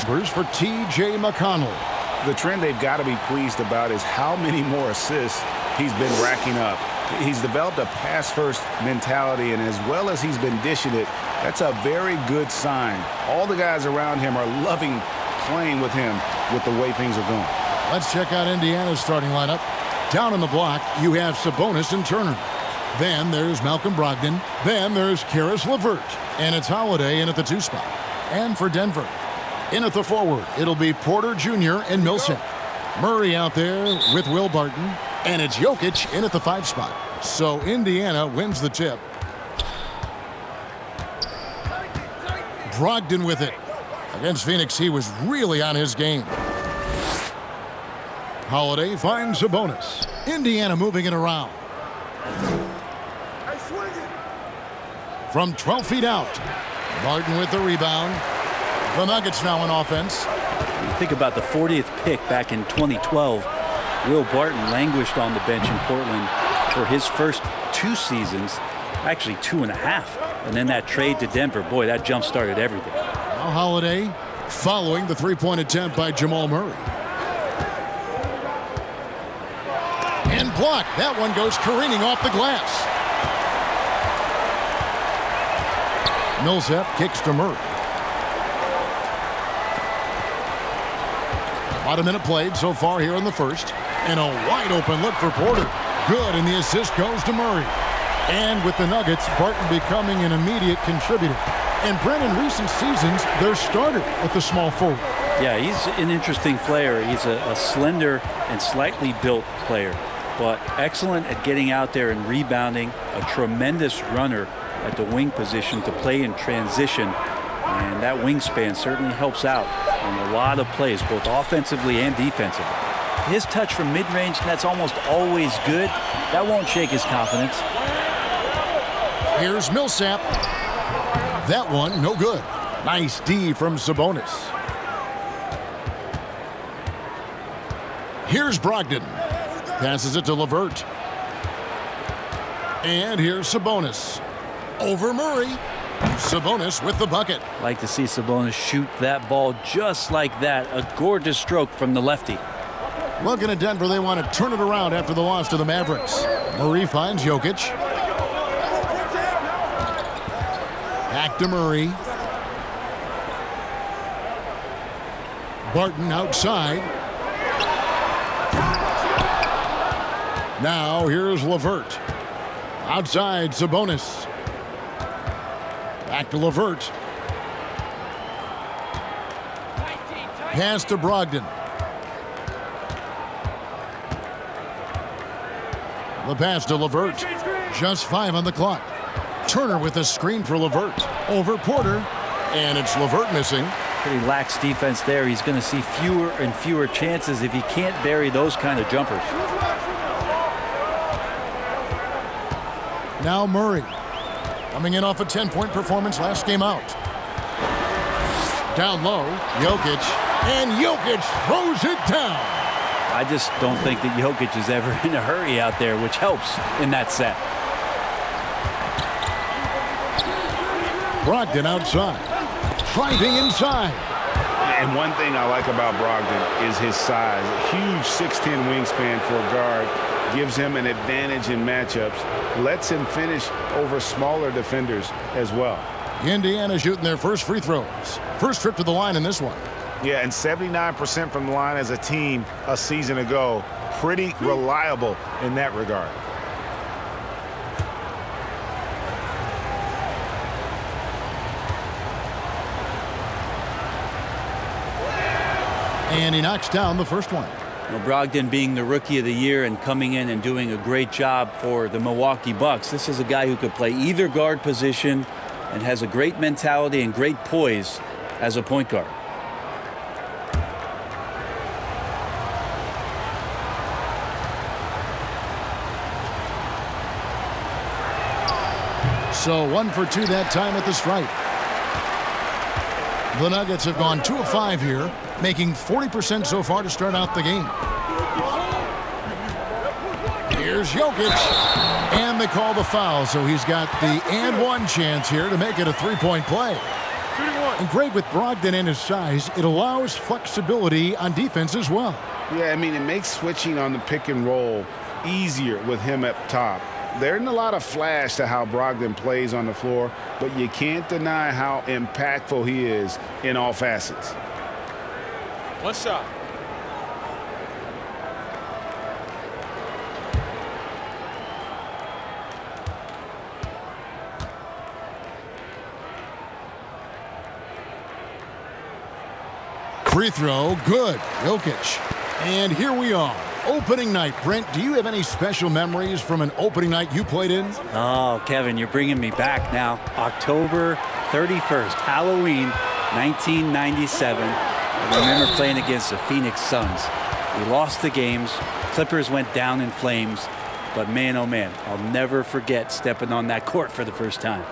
Numbers for T.J. McConnell. The trend they've got to be pleased about is how many more assists he's been racking up. He's developed a pass-first mentality, and as well as he's been dishing it, that's a very good sign. All the guys around him are loving playing with him with the way things are going. Let's check out Indiana's starting lineup. Down on the block, you have Sabonis and Turner. Then there's Malcolm Brogdon. Then there's Karis LeVert. And it's Holiday in at the 2 spot. And for Denver, in at the forward, it'll be Porter Jr. and Millsap. Murray out there with Will Barton. And it's Jokic in at the 5 spot. So Indiana wins the tip. Brogdon with it. Against Phoenix, he was really on his game. Holiday finds Sabonis. Indiana moving it around. From 12 feet out. Barton with the rebound. The Nuggets now in offense. You think about the 40th pick back in 2012. Will Barton languished on the bench in Portland for his first 2 seasons, actually 2.5. And then that trade to Denver, boy, that jump-started everything. Now Holiday following the 3-point attempt by Jamal Murray. And blocked. That one goes careening off the glass. Millsap kicks to Murray. About a minute played so far here in the first. And a wide open look for Porter. Good, and the assist goes to Murray. And with the Nuggets, Barton becoming an immediate contributor. And Brent, in recent seasons, their starter at the small forward. Yeah, he's an interesting player. He's a slender and slightly built player, but excellent at getting out there and rebounding, a tremendous runner at the wing position to play in transition. And that wingspan certainly helps out on a lot of plays, both offensively and defensively. His touch from mid-range, that's almost always good. That won't shake his confidence. Here's Millsap. That one, no good. Nice D from Sabonis. Here's Brogdon. Passes it to LeVert. And here's Sabonis. Over Murray. Sabonis with the bucket. Like to see Sabonis shoot that ball just like that. A gorgeous stroke from the lefty. Looking at Denver, they want to turn it around after the loss to the Mavericks. Murray finds Jokic. Back to Murray. Barton outside. Now here's LeVert. Outside, Sabonis. Back to LeVert. Pass to Brogdon. The pass to LeVert. Just 5 on the clock. Turner with a screen for LeVert. Over Porter. And it's LeVert missing. Pretty lax defense there. He's going to see fewer and fewer chances if he can't bury those kind of jumpers. Now Murray. Coming in off a 10-point performance last game out. Down low, Jokic. And Jokic throws it down. I just don't think that Jokic is ever in a hurry out there, which helps in that set. Brogdon outside. Driving inside. And one thing I like about Brogdon is his size. A huge 6'10" wingspan for a guard. Gives him an advantage in matchups. Lets him finish over smaller defenders as well. Indiana shooting their first free throws. First trip to the line in this one. Yeah, and 79% from the line as a team a season ago. Pretty reliable in that regard. And he knocks down the first one. Well, Brogdon being the Rookie of the Year and coming in and doing a great job for the Milwaukee Bucks. This is a guy who could play either guard position and has a great mentality and great poise as a point guard. So 1 for 2 that time at the stripe. The Nuggets have gone 2 of 5 here, making 40% so far to start out the game. Here's Jokic. And they call the foul, so he's got the and one chance here to make it a 3-point play. And great with Brogdon and his size, it allows flexibility on defense as well. Yeah, I mean, it makes switching on the pick and roll easier with him up top. There isn't a lot of flash to how Brogdon plays on the floor, but you can't deny how impactful he is in all facets. One shot. Free throw, good. Jokic. And here we are. Opening night. Brent, do you have any special memories from an opening night you played in? Oh, Kevin, you're bringing me back now. October 31st, Halloween, 1997. I remember playing against the Phoenix Suns. We lost the games. Clippers went down in flames. But man, oh man, I'll never forget stepping on that court for the first time.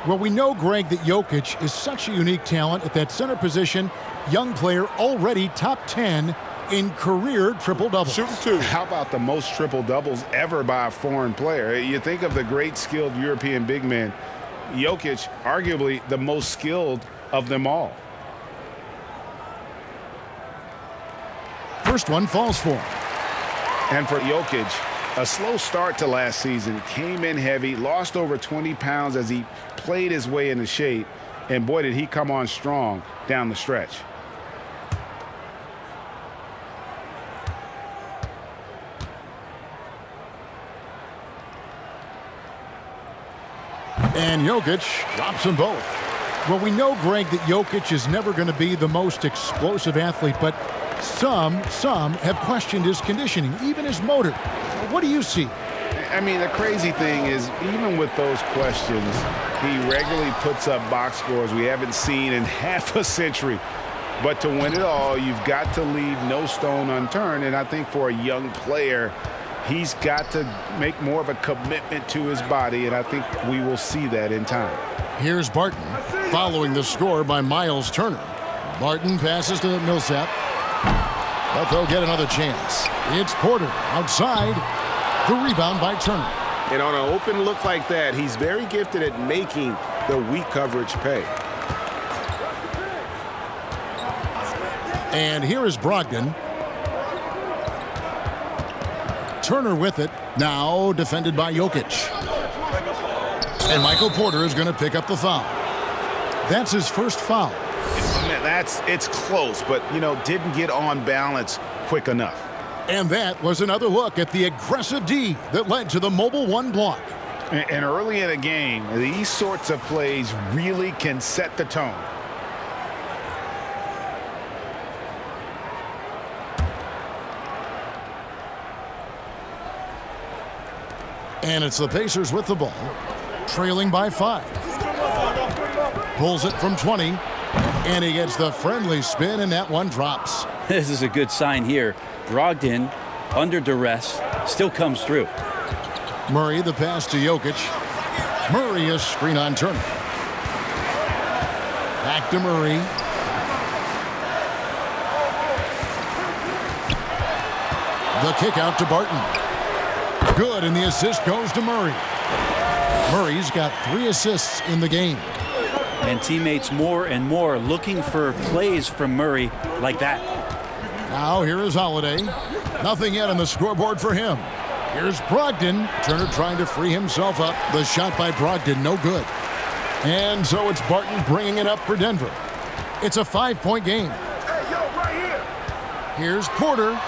Well, we know, Greg, that Jokic is such a unique talent at that center position. Young player, already top 10 in career triple-doubles. Shooting two. How about the most triple-doubles ever by a foreign player? You think of the great skilled European big men. Jokic, arguably the most skilled of them all. First one falls for him. And for Jokic, a slow start to last season, came in heavy, lost over 20 pounds as he played his way into shape, and boy, did he come on strong down the stretch. And Jokic drops them both. Well, we know, Greg, that Jokic is never going to be the most explosive athlete, but some have questioned his conditioning, even his motor. What do you see? I mean, the crazy thing is, even with those questions, he regularly puts up box scores we haven't seen in half a century. But to win it all, you've got to leave no stone unturned. And I think for a young player, he's got to make more of a commitment to his body, and I think we will see that in time. Here's Barton, following the score by Miles Turner. Barton passes to Millsap, but they'll get another chance. It's Porter outside. The rebound by Turner. And on an open look like that, he's very gifted at making the weak coverage pay. And here is Brogdon. Turner with it. Now defended by Jokic. And Michael Porter is going to pick up the foul. That's his first foul. It's close, but, didn't get on balance quick enough. And that was another look at the aggressive D that led to the mobile one block. And early in a game, these sorts of plays really can set the tone. And it's the Pacers with the ball, trailing by 5. Pulls it from 20, and he gets the friendly spin, and that one drops. This is a good sign here. Brogdon, under duress, still comes through. Murray, the pass to Jokic. Murray, a screen on Turner. Back to Murray. The kick out to Barton. Good, and the assist goes to Murray. Murray's got 3 assists in the game. And teammates more and more looking for plays from Murray like that. Now here is Holiday. Nothing yet on the scoreboard for him. Here's Brogdon. Turner trying to free himself up. The shot by Brogdon, no good. And so it's Barton bringing it up for Denver. It's a 5-point game. Hey, yo, right here. Here's Porter.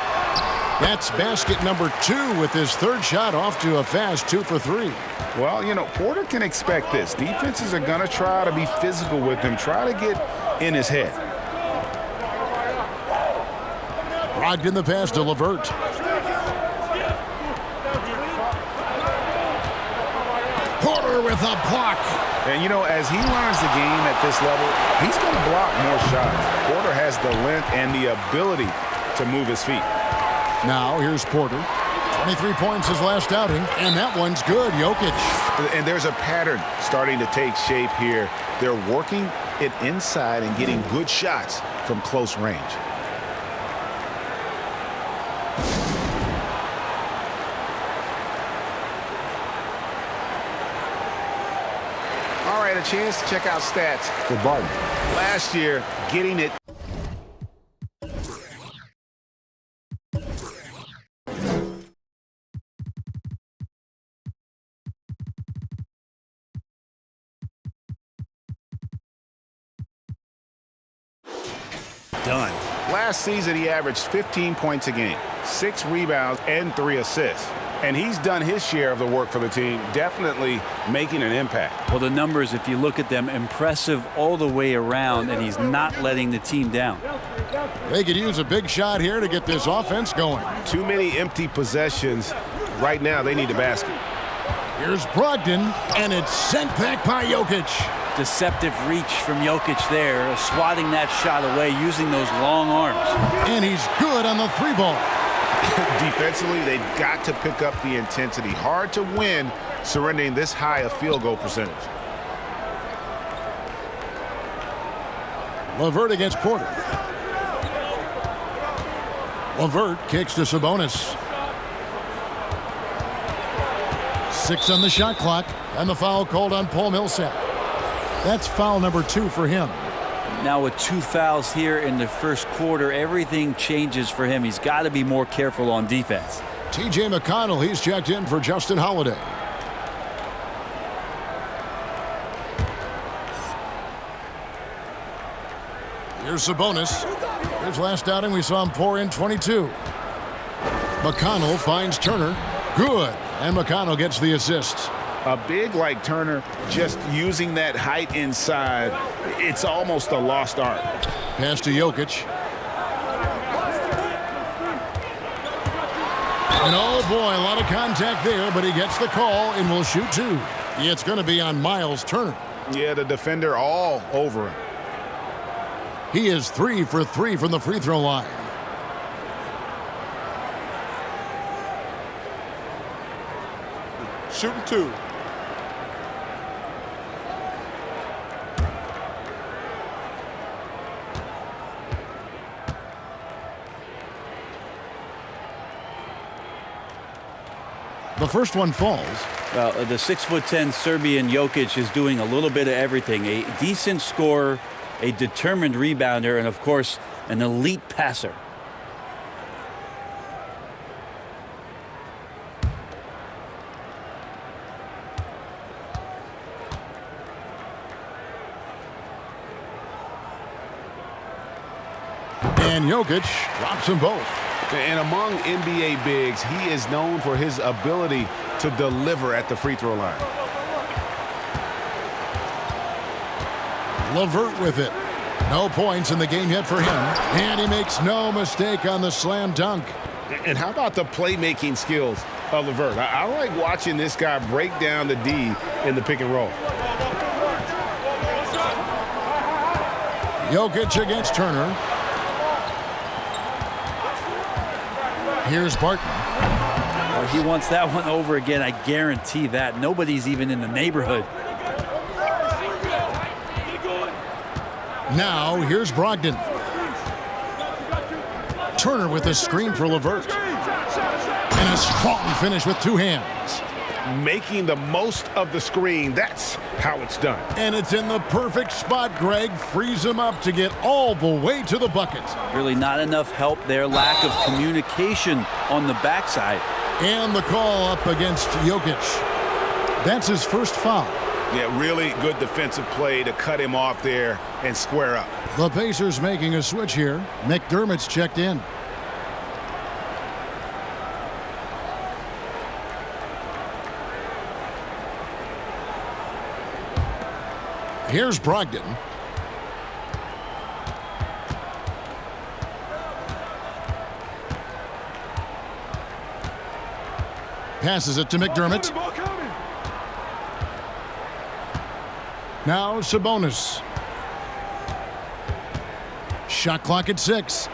That's basket number 2 with his third shot off to a fast 2 for 3. Well, Porter can expect this. Defenses are going to try to be physical with him, try to get in his head. Brogdon the pass to LeVert. Porter with a block. And, as he learns the game at this level, he's going to block more shots. Porter has the length and the ability to move his feet. Now here's Porter. 23 points his last outing, and that one's good. Jokic. And there's a pattern starting to take shape here. They're working it inside and getting good shots from close range. a chance, check out stats for Barton. Last year, getting it. Done. Last season, he averaged 15 points a game, 6 rebounds, and 3 assists. And he's done his share of the work for the team, definitely making an impact. Well, the numbers, if you look at them, impressive all the way around, and he's not letting the team down. They could use a big shot here to get this offense going. Too many empty possessions. Right now, they need a basket. Here's Brogdon, and it's sent back by Jokic. Deceptive reach from Jokic there, swatting that shot away, using those long arms. And he's good on the 3-ball. Defensively, they've got to pick up the intensity. Hard to win surrendering this high a field goal percentage. LeVert against Porter. LeVert kicks to Sabonis. 6 on the shot clock, and the foul called on Paul Millsap. That's foul number 2 for him. Now with 2 fouls here in the first quarter, everything changes for him. He's got to be more careful on defense. T.J. McConnell, he's checked in for Justin Holiday. Here's Sabonis. His last outing, we saw him pour in 22. McConnell finds Turner. Good. And McConnell gets the assist. A big like Turner, just using that height inside, it's almost a lost art. Pass to Jokic. And oh boy, a lot of contact there, but he gets the call and will shoot 2. It's going to be on Miles Turner. Yeah, the defender all over him. He is 3 for 3 from the free throw line. Shooting 2. The first one falls. Well, the 6'10" Serbian Jokic is doing a little bit of everything. A decent scorer, a determined rebounder, and of course, an elite passer. And Jokic drops them both. And among NBA bigs, he is known for his ability to deliver at the free throw line. LeVert with it. No points in the game yet for him. And he makes no mistake on the slam dunk. And how about the playmaking skills of LeVert? I like watching this guy break down the D in the pick and roll. Jokic against Turner. Here's Barton. Well, he wants that one over again, I guarantee that. Nobody's even in the neighborhood. Now, here's Brogdon. Turner with a screen for LeVert. And a strong finish with 2 hands. Making the most of the screen, that's how it's done. And it's in the perfect spot, Greg. Frees him up to get all the way to the bucket. Really not enough help there. Lack of communication on the backside. And the call up against Jokic. That's his first foul. Yeah, really good defensive play to cut him off there and square up. The Pacers making a switch here. McDermott's checked in. Here's Brogdon. Passes it to McDermott. Now Sabonis. Shot clock at 6.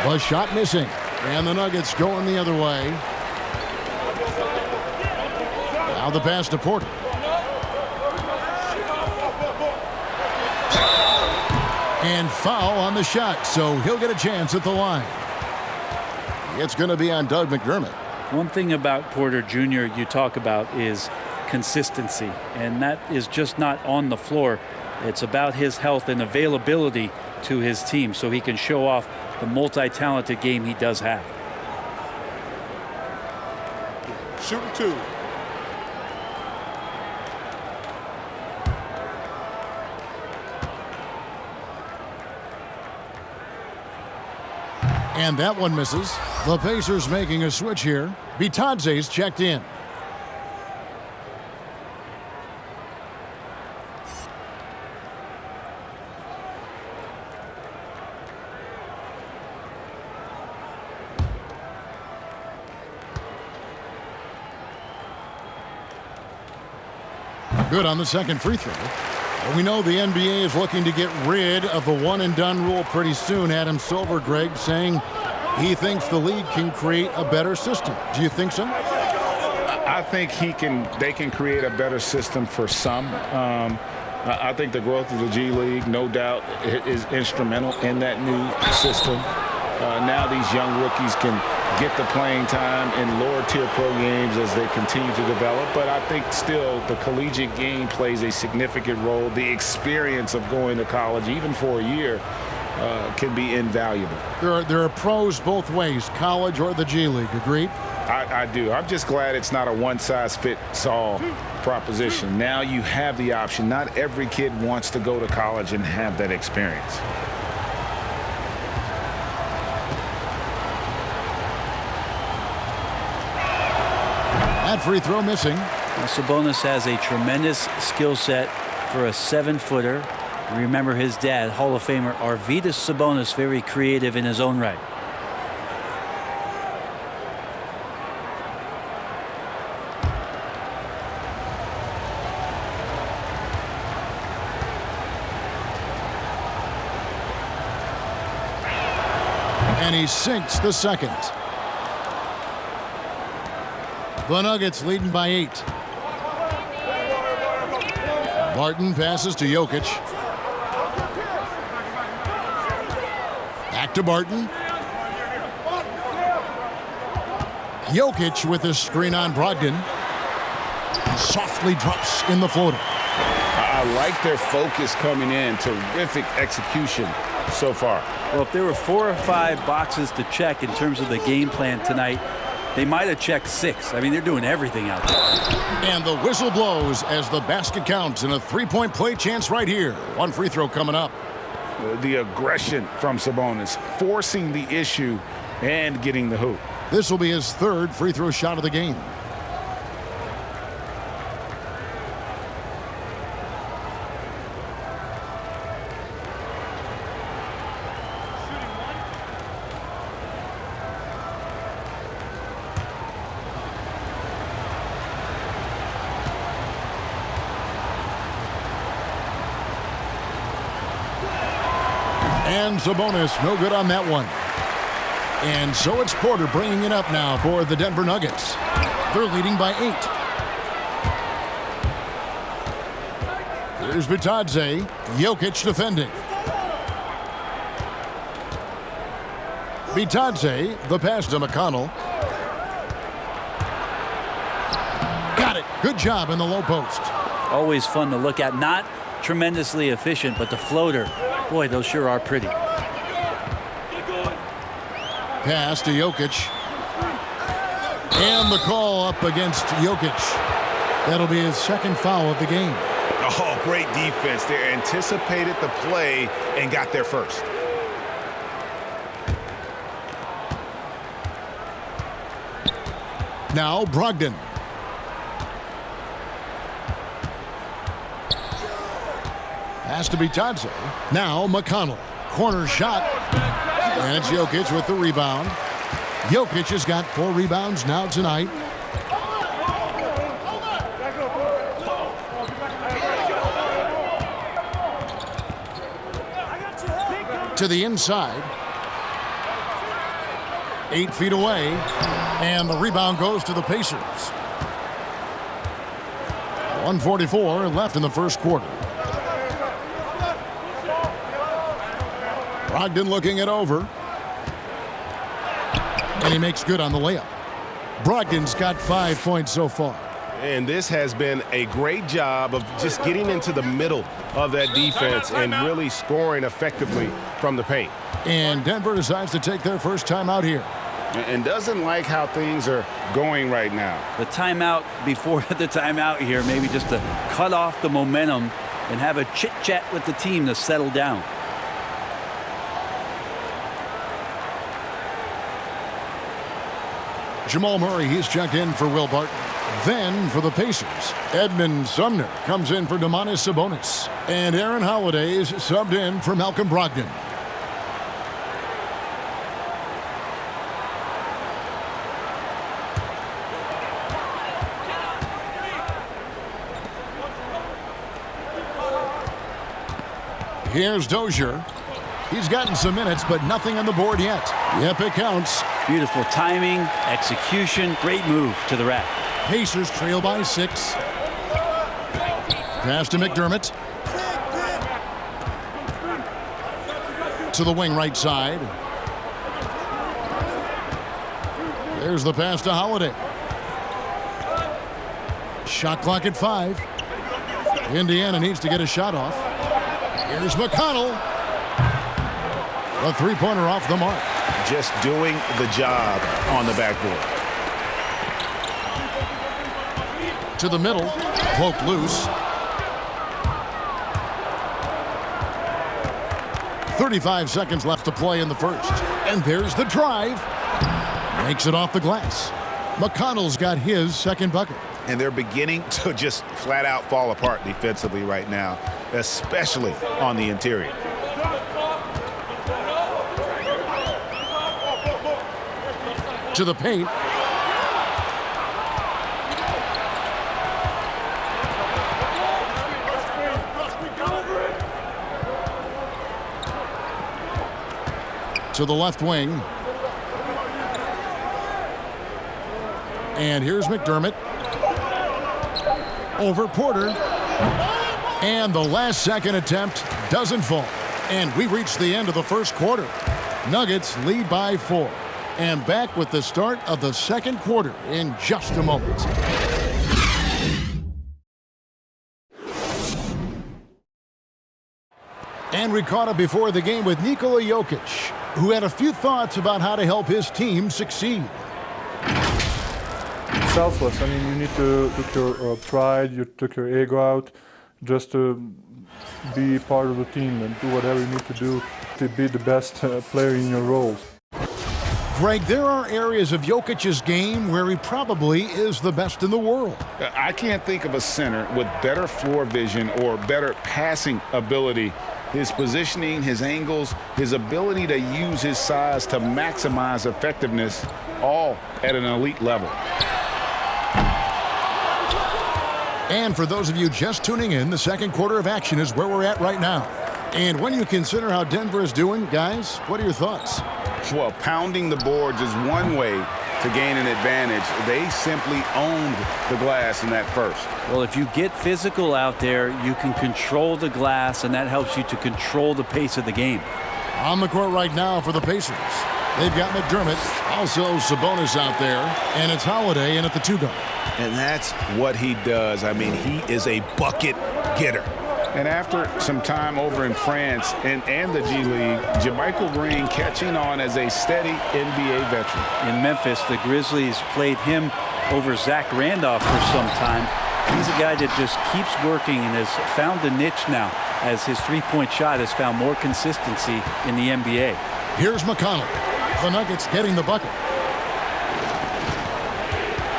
The shot missing. And the Nuggets going the other way. Now the pass to Porter. And foul on the shot, so he'll get a chance at the line. It's going to be on Doug McDermott. One thing about Porter Jr. you talk about is consistency, and that is just not on the floor. It's about his health and availability to his team so he can show off the multi-talented game he does have. Shooting 2. And that one misses. The Pacers making a switch here. Bitadze's checked in. Good on the second free throw. We know the NBA is looking to get rid of the one-and-done rule pretty soon. Adam Silver, Greg, saying he thinks the league can create a better system. Do you think so? I think they can create a better system for some. I think the growth of the G League, no doubt, is instrumental in that new system. Now these young rookies can get the playing time in lower-tier pro games as they continue to develop. But I think still the collegiate game plays a significant role. The experience of going to college, even for a year, can be invaluable. There are pros both ways, college or the G League. Agreed? I do. I'm just glad it's not a one-size-fits-all proposition. Now you have the option. Not every kid wants to go to college and have that experience. That free throw missing. Now, Sabonis has a tremendous skill set for a 7-footer. Remember his dad, Hall of Famer Arvydas Sabonis, very creative in his own right. And he sinks the second. The Nuggets leading by 8. Barton passes to Jokic. Back to Barton. Jokic with his screen on Brogdon. He softly drops in the floater. I like their focus coming in. Terrific execution so far. Well, if there were 4 or 5 boxes to check in terms of the game plan tonight, they might have checked 6. I mean, they're doing everything out there. And the whistle blows as the basket counts, and a three-point play chance right here. One free throw coming up. The aggression from Sabonis, forcing the issue and getting the hoop. This will be his 3rd free throw shot of the game. And Sabonis, no good on that one. And so it's Porter bringing it up now for the Denver Nuggets. They're leading by 8. Here's Bitadze. Jokic defending. Bitadze, the pass to McConnell. Got it. Good job in the low post. Always fun to look at. Not tremendously efficient, but the floater, boy, those sure are pretty. Pass to Jokic. And the call up against Jokic. That'll be his 2nd foul of the game. Oh, great defense. They anticipated the play and got there first. Now Brogdon. Has to be Bitadze. Now McConnell. Corner shot. And it's Jokic with the rebound. Jokic has got 4 rebounds now tonight. To the inside. 8 feet away. And the rebound goes to the Pacers. 1:44 left in the first quarter. Brogdon looking it over. And he makes good on the layup. Brogdon's got 5 points so far. And this has been a great job of just getting into the middle of that defense and really scoring effectively from the paint. And Denver decides to take their first timeout here. And doesn't like how things are going right now. The timeout before the timeout here, maybe just to cut off the momentum and have a chit-chat with the team to settle down. Jamal Murray, he's checked in for Will Barton. Then for the Pacers, Edmund Sumner comes in for Domantas Sabonis. And Aaron Holiday is subbed in for Malcolm Brogdon. Here's Dozier. He's gotten some minutes, but nothing on the board yet. Yep, it counts. Beautiful timing, execution, great move to the rack. Pacers trail by 6. Pass to McDermott. To the wing right side. There's the pass to Holiday. Shot clock at 5. Indiana needs to get a shot off. Here's McConnell. A three-pointer off the mark. Just doing the job on the backboard. To the middle. Poke loose. 35 seconds left to play in the first. And there's the drive. Makes it off the glass. McConnell's got his second bucket. And they're beginning to just flat out fall apart defensively right now, especially on the interior. To the paint. To the left wing. And here's McDermott. Over Porter. And the last second attempt doesn't fall. And we reach the end of the first quarter. Nuggets lead by 4. And back with the start of the second quarter in just a moment. And we caught up before the game with Nikola Jokic, who had a few thoughts about how to help his team succeed. Selfless. I mean, you need to took your pride, you took your ego out, just to be part of the team and do whatever you need to do to be the best player in your roles. Greg, there are areas of Jokic's game where he probably is the best in the world. I can't think of a center with better floor vision or better passing ability. His positioning, his angles, his ability to use his size to maximize effectiveness, all at an elite level. And for those of you just tuning in, the second quarter of action is where we're at right now. And when you consider how Denver is doing, guys, what are your thoughts? Well, pounding the boards is one way to gain an advantage. They simply owned the glass in that first. Well, if you get physical out there, you can control the glass, and that helps you to control the pace of the game. On the court right now for the Pacers. They've got McDermott, also Sabonis out there, and it's Holiday in at the 2-guard. And that's what he does. I mean, he is a bucket getter. And after some time over in France and the G League, JaMychal Green catching on as a steady NBA veteran. In Memphis, the Grizzlies played him over Zach Randolph for some time. He's a guy that just keeps working and has found a niche now as his three-point shot has found more consistency in the NBA. Here's McConnell. The Nuggets getting the bucket.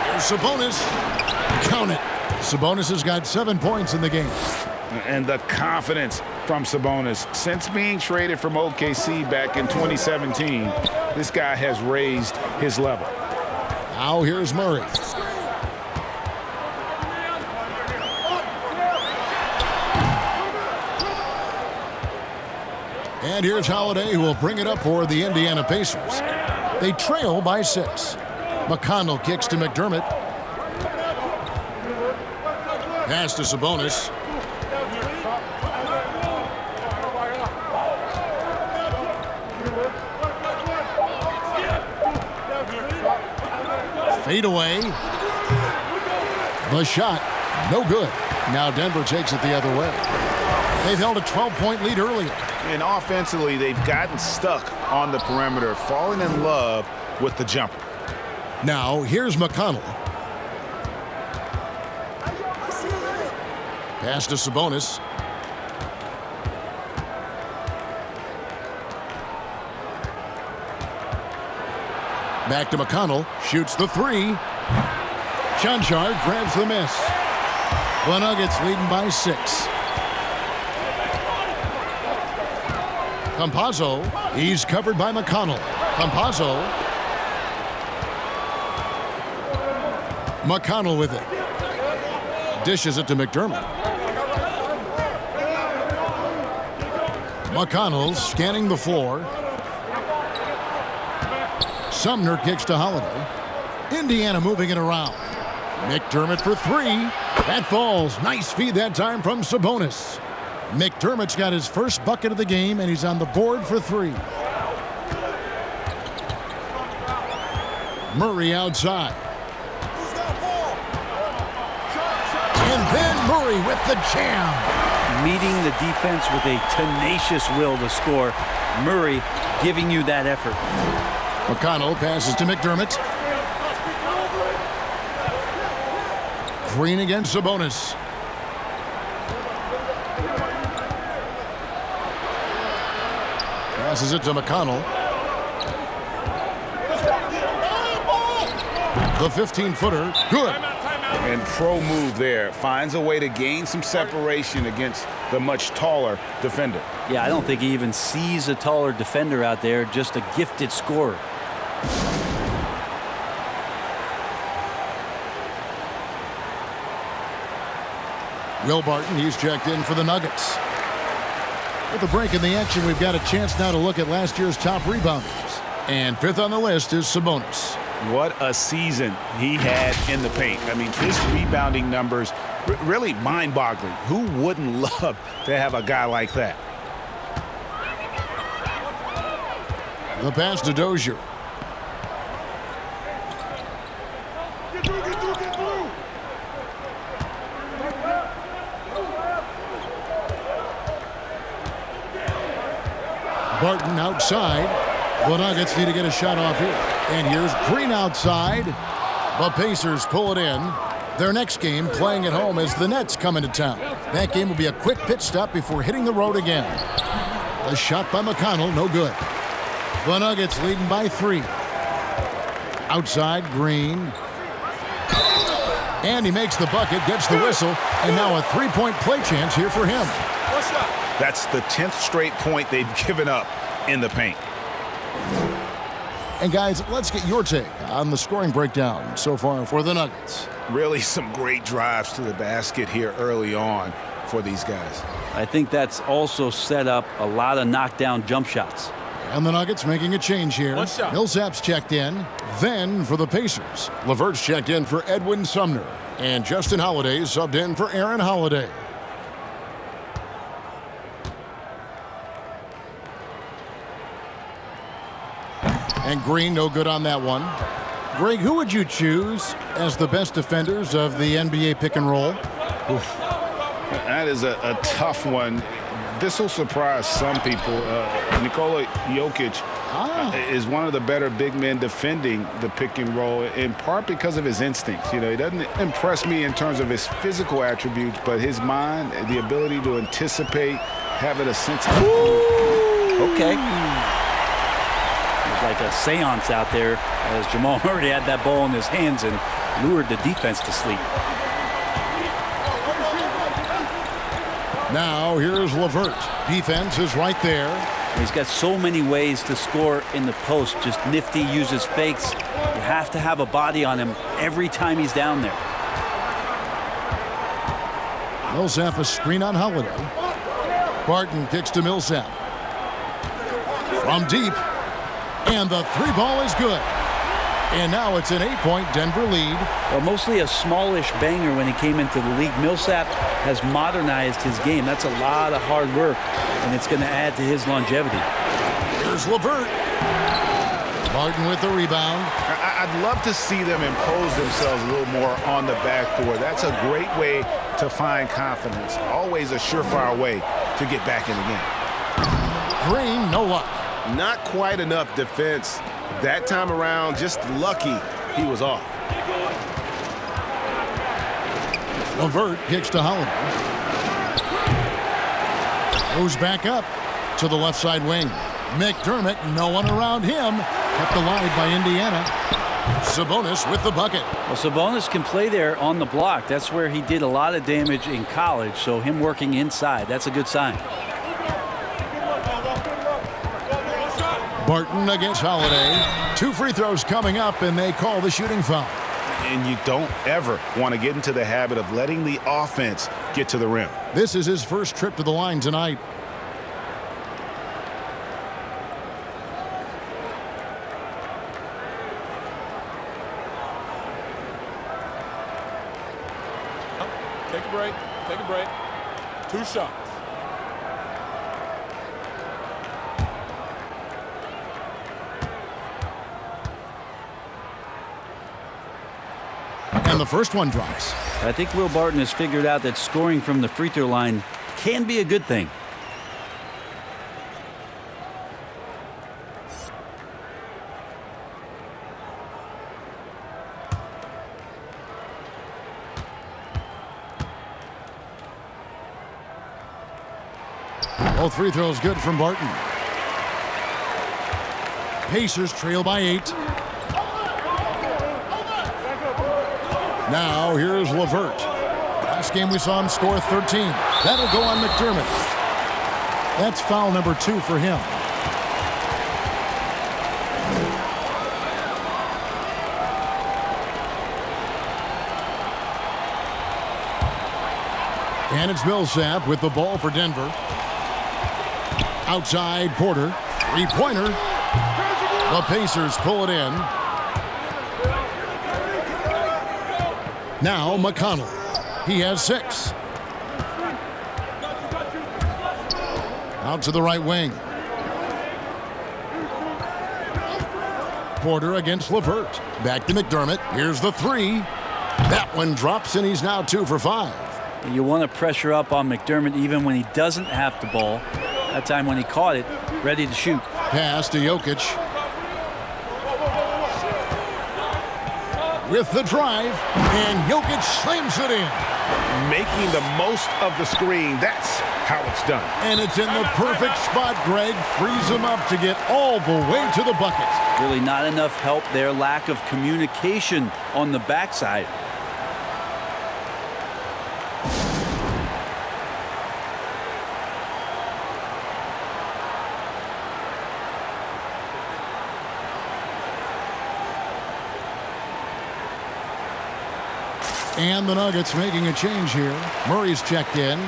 Here's Sabonis. Count it. Sabonis has got 7 points in the game. And the confidence from Sabonis. Since being traded from OKC back in 2017, this guy has raised his level. Now here's Murray. And here's Holiday, who will bring it up for the Indiana Pacers. They trail by 6. McConnell kicks to McDermott. Pass to Sabonis. Fade away. The shot, no good. Now Denver takes it the other way. They've held a 12-point lead earlier. And offensively, they've gotten stuck on the perimeter, falling in love with the jumper. Now, here's McConnell. Pass to Sabonis. Back to McConnell. Shoots the three. Chanchard grabs the miss. The Nuggets leading by 6. Campazzo. He's covered by McConnell. Campazzo. McConnell with it. Dishes it to McDermott. McConnell scanning the floor. Sumner kicks to Holiday. Indiana moving it around. McDermott for 3. That falls. Nice feed that time from Sabonis. McDermott's got his first bucket of the game, and he's on the board for 3. Murray outside. And then Murray with the jam. Meeting the defense with a tenacious will to score. Murray giving you that effort. McConnell passes to McDermott. Green against Sabonis. Passes it to McConnell. The 15-footer, good. And pro move there. Finds a way to gain some separation against the much taller defender. Yeah, I don't think he even sees a taller defender out there, just a gifted scorer. Will Barton, he's checked in for the Nuggets. With a break in the action, we've got a chance now to look at last year's top rebounders. And 5th on the list is Sabonis. What a season he had in the paint. I mean, his rebounding numbers, really mind-boggling. Who wouldn't love to have a guy like that? The pass to Dozier. Barton outside. The Nuggets need to get a shot off here. And here's Green outside. The Pacers pull it in. Their next game playing at home as the Nets come into town. That game will be a quick pit stop before hitting the road again. A shot by McConnell, no good. The Nuggets leading by 3. Outside, Green. And he makes the bucket, gets the whistle, and now a 3-point play chance here for him. That's the 10th straight point they've given up in the paint. And guys, let's get your take on the scoring breakdown so far for the Nuggets. Really some great drives to the basket here early on for these guys. I think that's also set up a lot of knockdown jump shots. And the Nuggets making a change here. Millsap's checked in. Then for the Pacers, LeVert's checked in for Edwin Sumner. And Justin Holiday subbed in for Aaron Holiday. And Green, no good on that one. Greg, who would you choose as the best defenders of the NBA pick and roll? Oof. That is a tough one. This will surprise some people. Nikola Jokic is one of the better big men defending the pick and roll, in part because of his instincts. You know, he doesn't impress me in terms of his physical attributes, but his mind, the ability to anticipate, having a sense of... Okay. Like a seance out there as Jamal Murray had that ball in his hands and lured the defense to sleep. Now here's LeVert. Defense is right there. He's got so many ways to score in the post. Just nifty, uses fakes. You have to have a body on him every time he's down there. Millsap a screen on Holiday. Barton kicks to Millsap. From deep. And the 3-ball is good. And now it's an 8-point Denver lead. Well, mostly a smallish banger when he came into the league. Millsap has modernized his game. That's a lot of hard work, and it's going to add to his longevity. Here's LeVert. Barton with the rebound. I'd love to see them impose themselves a little more on the backboard. That's a great way to find confidence. Always a surefire way to get back in the game. Green, no luck. Not quite enough defense. That time around, just lucky he was off. LeVert kicks to Holiday. Goes back up to the left side wing. McDermott, no one around him. Kept alive by Indiana. Sabonis with the bucket. Well, Sabonis can play there on the block. That's where he did a lot of damage in college, so him working inside, that's a good sign. Barton against Holiday. 2 free throws coming up, and they call the shooting foul. And you don't ever want to get into the habit of letting the offense get to the rim. This is his first trip to the line tonight. Take a break. Take a break. 2 shots. And the first one drops. I think Will Barton has figured out that scoring from the free throw line can be a good thing. Both free throws good from Barton. Pacers trail by 8. Now here's LeVert. Last game we saw him score 13. That'll go on McDermott. That's foul number 2 for him. And it's Millsap with the ball for Denver. Outside Porter. 3-pointer. The Pacers pull it in. Now McConnell. He has 6. Out to the right wing. Porter against LeVert. Back to McDermott. Here's the 3. That one drops, and he's now 2 for 5. You want to pressure up on McDermott even when he doesn't have the ball. That time when he caught it, ready to shoot. Pass to Jokic. With the drive, and Jokic slams it in. Making the most of the screen. That's how it's done. And it's in the perfect spot, Greg. Frees him up to get all the way to the bucket. Really not enough help there. Lack of communication on the backside. And the Nuggets making a change here. Murray's checked in.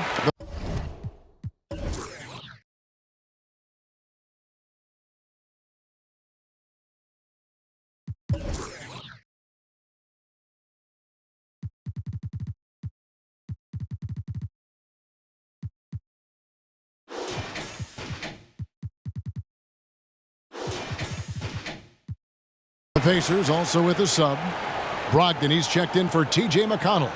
The Pacers also with a sub. Brogdon, he's checked in for T.J. McConnell.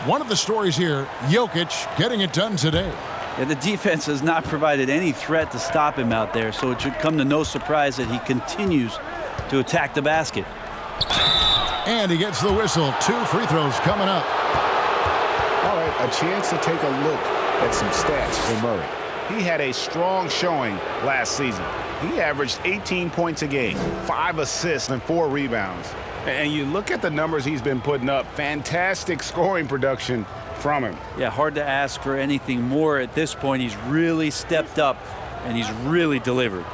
One of the stories here, Jokic getting it done today. Yeah, the defense has not provided any threat to stop him out there, so it should come to no surprise that he continues to attack the basket. And he gets the whistle. 2 free throws coming up. All right, a chance to take a look at some stats for Murray. He had a strong showing last season. He averaged 18 points a game, 5 assists, and 4 rebounds. And you look at the numbers he's been putting up, fantastic scoring production from him. Yeah, hard to ask for anything more at this point. He's really stepped up, and he's really delivered.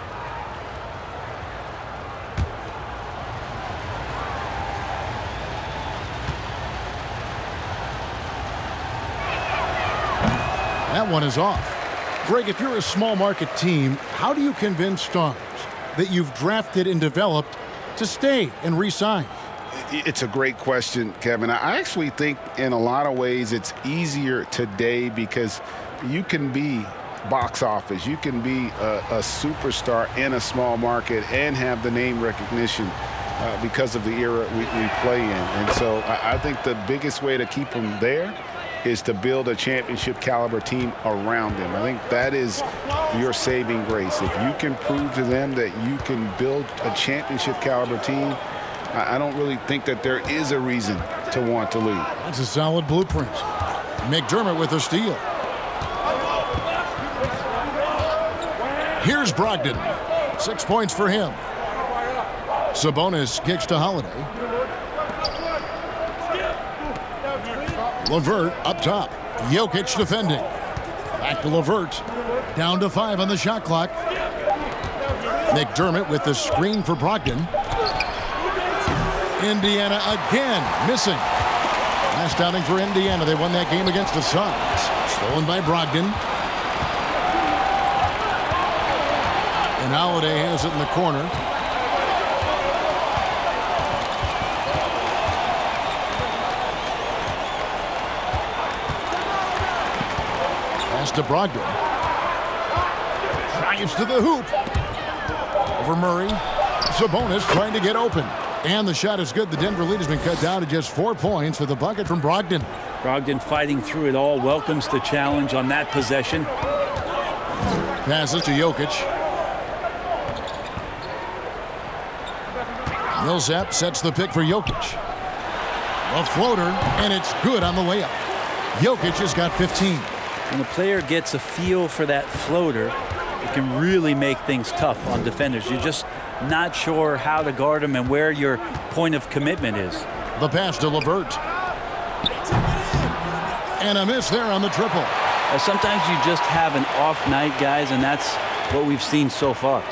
That one is off. Greg, if you're a small market team, how do you convince stars that you've drafted and developed to stay and re-sign? It's a great question, Kevin. I actually think in a lot of ways it's easier today because you can be box office. You can be a superstar in a small market and have the name recognition because of the era we play in. And so I think the biggest way to keep them there is to build a championship caliber team around them. I think that is your saving grace. If you can prove to them that you can build a championship caliber team, I don't really think that there is a reason to want to leave. That's a solid blueprint. McDermott with a steal. Here's Brogdon. 6 points for him. Sabonis kicks to Holiday. LeVert up top. Jokic defending. Back to LeVert. Down to 5 on the shot clock. McDermott with the screen for Brogdon. Indiana again missing. Last outing for Indiana. They won that game against the Suns. Stolen by Brogdon. And Holiday has it in the corner. Pass to Brogdon. Drives to the hoop. Over Murray. Sabonis trying to get open. And the shot is good. The Denver lead has been cut down to just 4 points with a bucket from Brogdon. Brogdon fighting through it all. Welcomes the challenge on that possession. Passes to Jokic. Millsap sets the pick for Jokic. A floater, and it's good on the layup. Jokic has got 15. When a player gets a feel for that floater, it can really make things tough on defenders. You're just not sure how to guard them and where your point of commitment is. The pass to LeVert. And a miss there on the triple. Sometimes you just have an off night, guys, and that's what we've seen so far.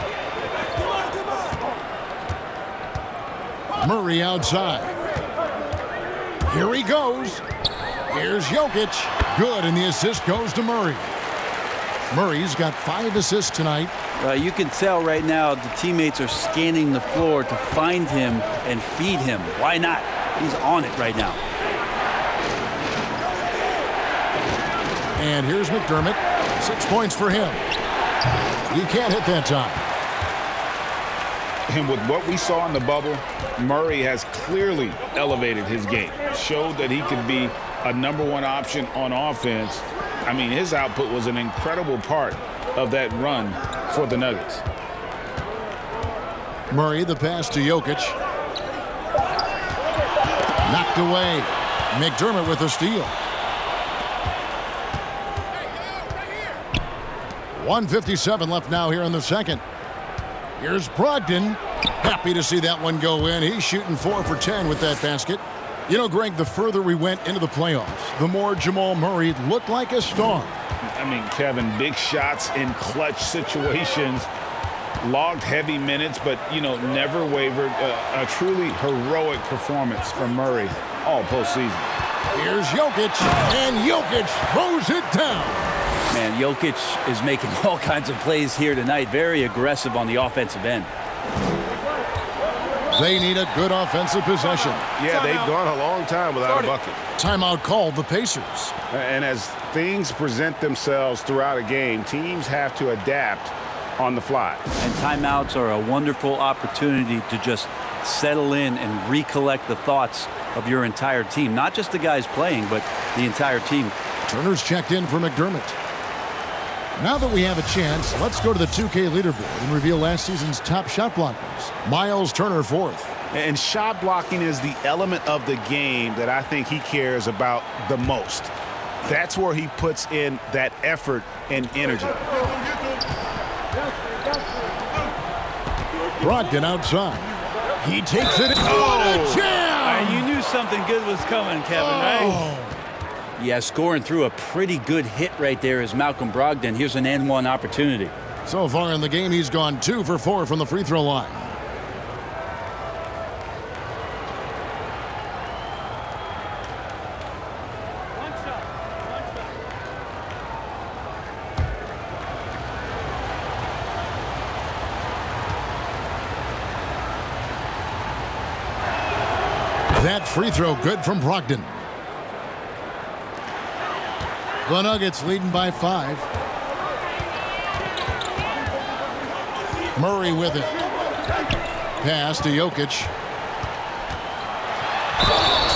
Murray outside. Here he goes. Here's Jokic. Good, and the assist goes to Murray. Murray's got 5 assists tonight. You can tell right now the teammates are scanning the floor to find him and feed him. Why not? He's on it right now. And here's McDermott. 6 points for him. He can't hit that time. And with what we saw in the bubble, Murray has clearly elevated his game. Showed that he could be a #1 option on offense. I mean, his output was an incredible part of that run for the Nuggets. Murray, the pass to Jokic. Knocked away. McDermott with a steal. 1:57 left now here in the second. Here's Brogdon. Happy to see that one go in. He's shooting 4 for 10 with that basket. You know, Greg, the further we went into the playoffs, the more Jamal Murray looked like a star. I mean, Kevin, big shots in clutch situations, logged heavy minutes, but, you know, never wavered. A truly heroic performance from Murray all postseason. Here's Jokic, and Jokic throws it down. Man, Jokic is making all kinds of plays here tonight. Very aggressive on the offensive end. They need a good offensive possession. Yeah, they've gone a long time without a bucket. Timeout called the Pacers. And as things present themselves throughout a game, teams have to adapt on the fly. And timeouts are a wonderful opportunity to just settle in and recollect the thoughts of your entire team. Not just the guys playing, but the entire team. Turner's checked in for McDermott. Now that we have a chance, let's go to the 2K leaderboard and reveal last season's top shot blockers. Miles Turner 4th. And shot blocking is the element of the game that I think he cares about the most. That's where he puts in that effort and energy. Brogdon outside. He takes it. What a jam! You knew something good was coming, Kevin, right? Yeah, scoring through a pretty good hit right there is Malcolm Brogdon. Here's an N1 opportunity. So far in the game, he's gone 2 for 4 from the free throw line. That free throw good from Brogdon. The Nuggets leading by 5. Murray with it. Pass to Jokic.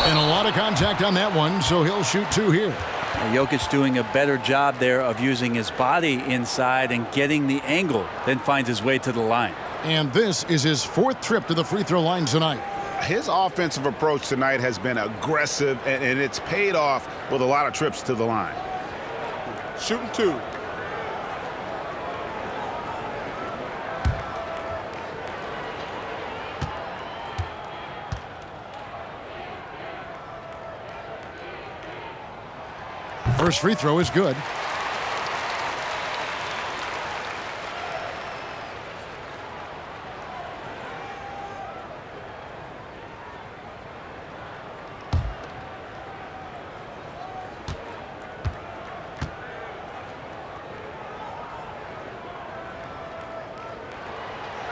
And a lot of contact on that one, so he'll shoot 2 here. Jokic doing a better job there of using his body inside and getting the angle, then finds his way to the line. And this is his 4th trip to the free throw line tonight. His offensive approach tonight has been aggressive, and it's paid off with a lot of trips to the line. Shooting 2. First free throw is good.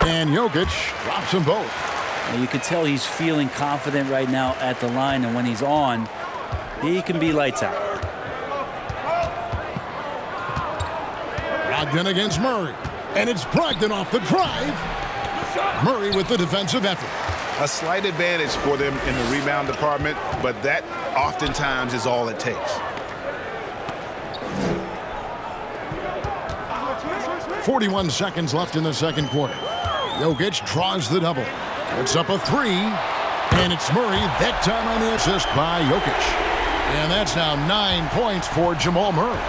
And Jokic drops them both. You can tell he's feeling confident right now at the line, and when he's on, he can be lights out. Brogdon against Murray. And it's Brogdon off the drive. Murray with the defensive effort. A slight advantage for them in the rebound department, but that oftentimes is all it takes. 41 seconds left in the second quarter. Jokic draws the double. It's up a 3. And it's Murray, that time on the assist by Jokic. And that's now 9 points for Jamal Murray.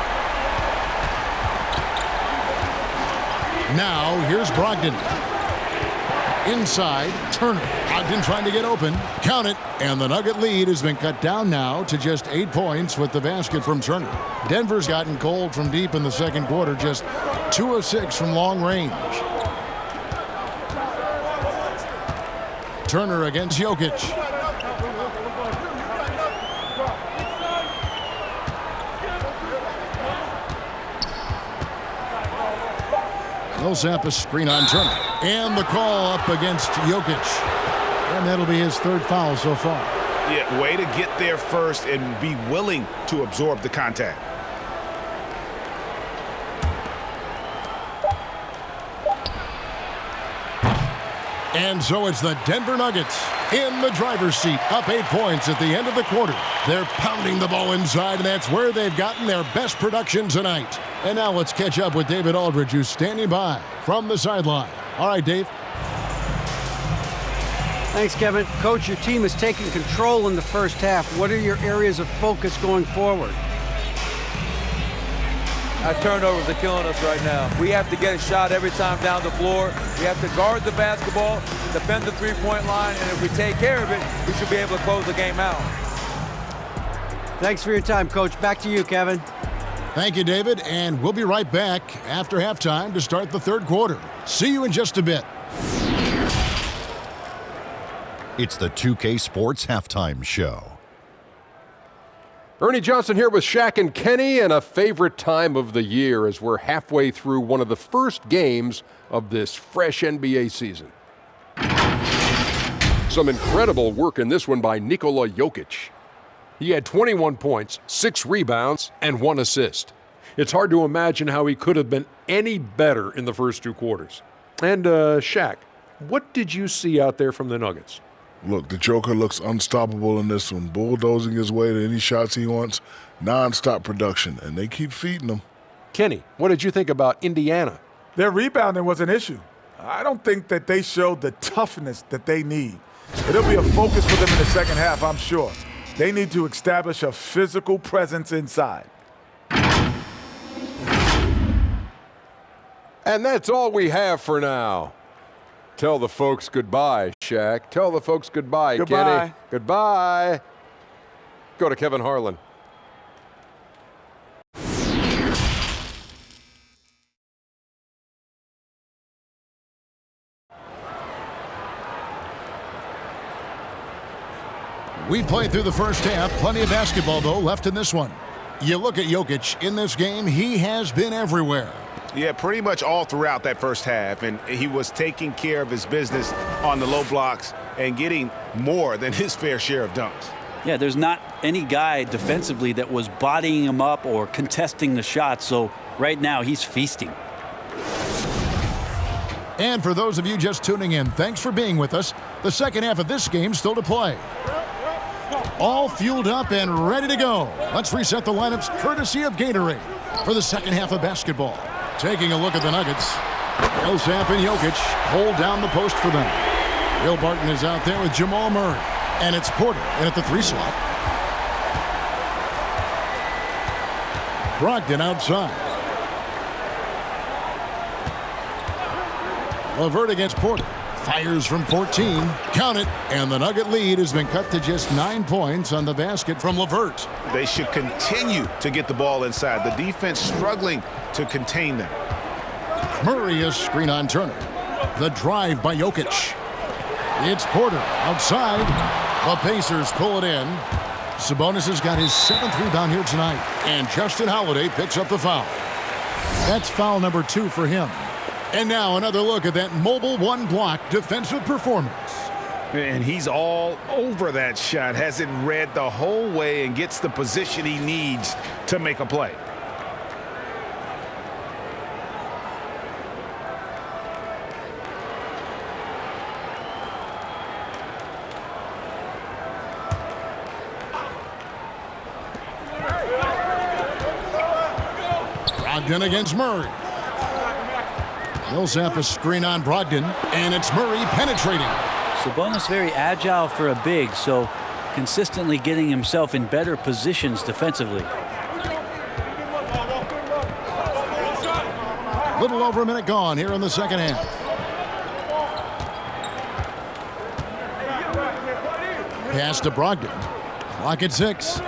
Now, here's Brogdon. Inside, Turner. Brogdon trying to get open. Count it. And the Nugget lead has been cut down now to just 8 points with the basket from Turner. Denver's gotten cold from deep in the second quarter, just 2 of 6 from long range. Turner against Jokic. Millsap a screen on Turner. And the call up against Jokic. And that'll be his 3rd foul so far. Yeah, way to get there first and be willing to absorb the contact. And so it's the Denver Nuggets in the driver's seat, up 8 points at the end of the quarter. They're pounding the ball inside, and that's where they've gotten their best production tonight. And now let's catch up with David Aldridge, who's standing by from the sideline. All right, Dave. Thanks, Kevin. Coach, your team is taking control in the first half. What are your areas of focus going forward? Our turnovers are killing us right now. We have to get a shot every time down the floor. We have to guard the basketball, defend the three-point line, and if we take care of it, we should be able to close the game out. Thanks for your time, Coach. Back to you, Kevin. Thank you, David, and we'll be right back after halftime to start the third quarter. See you in just a bit. It's the 2K Sports Halftime Show. Ernie Johnson here with Shaq and Kenny, and a favorite time of the year as we're halfway through one of the first games of this fresh NBA season. Some incredible work in this one by Nikola Jokic. He had 21 points, 6 rebounds, and 1 assist. It's hard to imagine how he could have been any better in the first 2 quarters. And Shaq, what did you see out there from the Nuggets? Look, the Joker looks unstoppable in this one, bulldozing his way to any shots he wants, non-stop production, and they keep feeding him. Kenny, what did you think about Indiana? Their rebounding was an issue. I don't think that they showed the toughness that they need. It'll be a focus for them in the second half, I'm sure. They need to establish a physical presence inside. And that's all we have for now. Tell the folks goodbye, Shaq. Tell the folks goodbye, Goodbye. Kenny. Goodbye. Go to Kevin Harlan. We played through the first half. Plenty of basketball, though, left in this one. You look at Jokic in this game, he has been everywhere. Yeah, pretty much all throughout that first half, and he was taking care of his business on the low blocks and getting more than his fair share of dunks. Yeah, there's not any guy defensively that was bodying him up or contesting the shot, so right now he's feasting. And for those of you just tuning in, thanks for being with us. The second half of this game still to play. All fueled up and ready to go. Let's reset the lineups courtesy of Gatorade for the second half of basketball. Taking a look at the Nuggets. Millsap and Jokic hold down the post for them. Will Barton is out there with Jamal Murray. And it's Porter in at the 3 slot. Brogdon outside. LeVert against Porter. Fires from 14. Count it. And the Nugget lead has been cut to just 9 points on the basket from LeVert. They should continue to get the ball inside. The defense struggling to contain them. Murray is screen on Turner. The drive by Jokic. It's Porter outside. The Pacers pull it in. Sabonis has got his 7th rebound here tonight. And Justin Holiday picks up the foul. That's foul number 2 for him. And now another look at that mobile one-block defensive performance. And he's all over that shot. Has it read the whole way and gets the position he needs to make a play. Brogdon against Murray. Millsap a screen on Brogdon, and it's Murray penetrating. Sabonis very agile for a big, so consistently getting himself in better positions defensively. Little over a minute gone here in the second half. Pass to Brogdon. Clock at 6.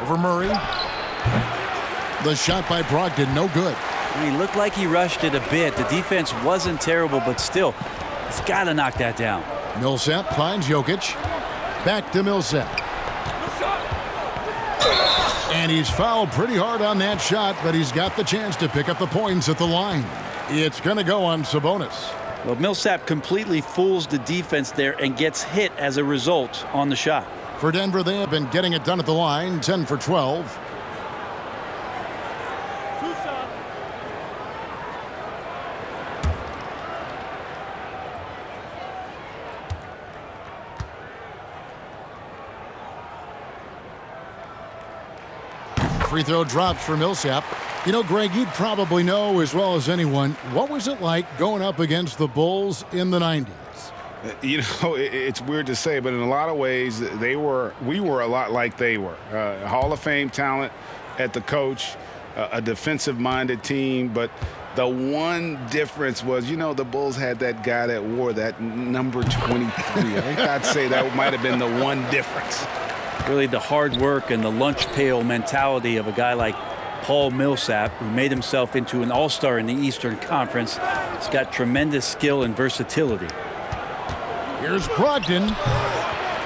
Over Murray. The shot by Brogdon, no good. He looked like he rushed it a bit. The defense wasn't terrible, but still, he's got to knock that down. Millsap finds Jokic. Back to Millsap. And he's fouled pretty hard on that shot, but he's got the chance to pick up the points at the line. It's going to go on Sabonis. Well, Millsap completely fools the defense there and gets hit as a result on the shot. For Denver, they have been getting it done at the line, 10 for 12. Free throw drops for Millsap. You know, Greg, you'd probably know as well as anyone, what was it like going up against the Bulls in the 90s? You know, it's weird to say, but in a lot of ways, we were a lot like they were. Hall of Fame talent at the coach, a defensive-minded team, but the one difference was, you know, the Bulls had that guy that wore that number 23. I think I'd say that might have been the one difference. Really the hard work and the lunch pail mentality of a guy like Paul Millsap, who made himself into an all-star in the Eastern Conference. He's got tremendous skill and versatility. Here's Brogdon.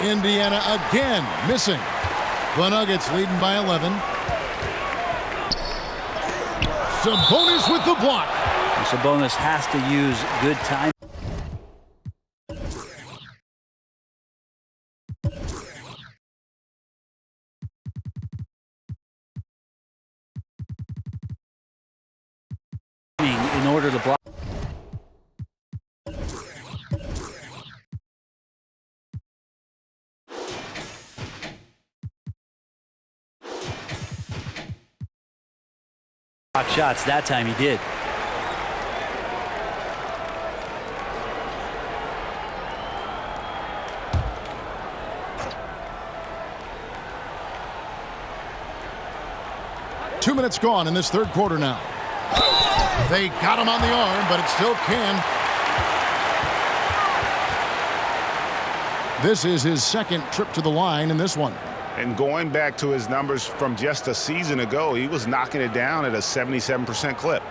Indiana again missing. The Nuggets leading by 11. Sabonis with the block. And Sabonis has to use good time. In order to block. Shots that time he did. Two minutes gone in this third quarter now. They got him on the arm, but it still can. This is his second trip to the line in this one. And going back to his numbers from just a season ago, he was knocking it down at a 77% clip.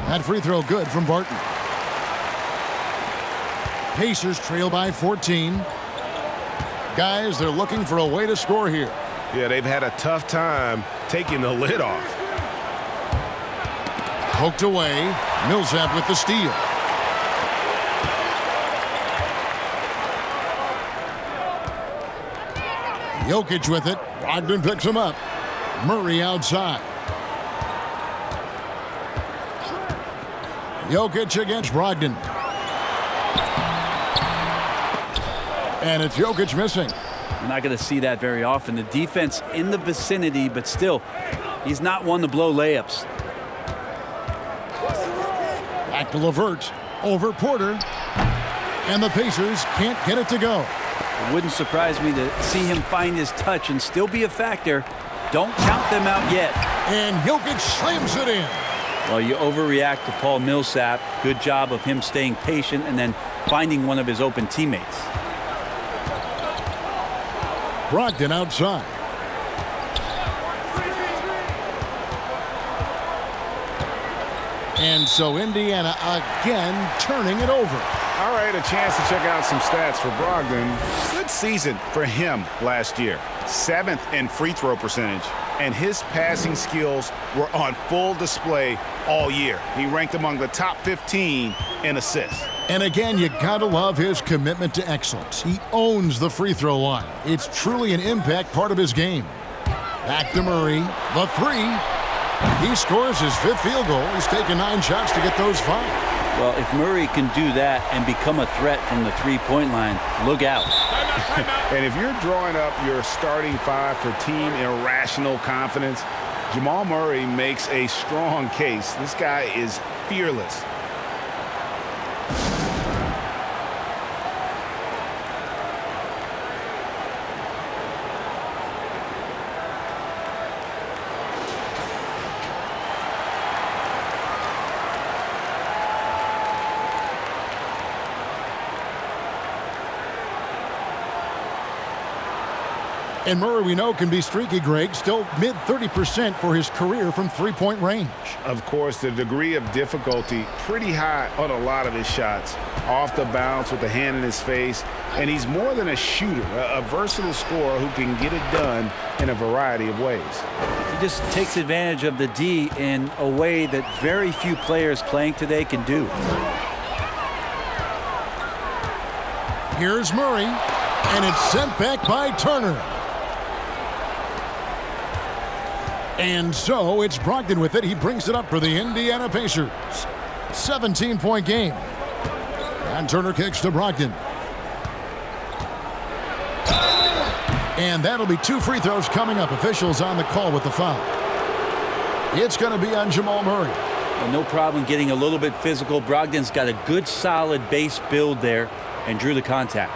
That free throw good from Barton. Pacers trail by 14. Guys, they're looking for a way to score here. Yeah, they've had a tough time taking the lid off. Poked away. Millsap with the steal. Jokic with it. Brogdon picks him up. Murray outside. Jokic against Brogdon. And it's Jokic missing. We're not going to see that very often. The defense in the vicinity, but still, he's not one to blow layups. Back to LeVert. Over Porter. And the Pacers can't get it to go. It wouldn't surprise me to see him find his touch and still be a factor. Don't count them out yet. And Jokic slams it in. Well, you overreact to Paul Millsap. Good job of him staying patient and then finding one of his open teammates. Brogdon outside. And so Indiana again turning it over. All right, a chance to check out some stats for Brogdon. Good season for him last year. 7th in free throw percentage. And his passing skills were on full display all year. He ranked among the top 15 in assists. And again, you gotta love his commitment to excellence. He owns the free throw line. It's truly an impact part of his game. Back to Murray. The three. He scores his 5th field goal. He's taken 9 shots to get those 5. Well, if Murray can do that and become a threat from the three-point line, look out. And if you're drawing up your starting 5 for team irrational confidence, Jamal Murray makes a strong case. This guy is fearless. And Murray, we know, can be streaky, Greg. Still mid 30% for his career from three-point range. Of course, the degree of difficulty pretty high on a lot of his shots. Off the bounce with the hand in his face. And he's more than a shooter, a versatile scorer who can get it done in a variety of ways. He just takes advantage of the D in a way that very few players playing today can do. Here's Murray, and it's sent back by Turner. And so it's Brogdon with it. He brings it up for the Indiana Pacers. 17-point game. And Turner kicks to Brogdon. And that'll be 2 free throws coming up. Officials on the call with the foul. It's going to be on Jamal Murray. Well, no problem getting a little bit physical. Brogdon's got a good, solid base build there and drew the contact.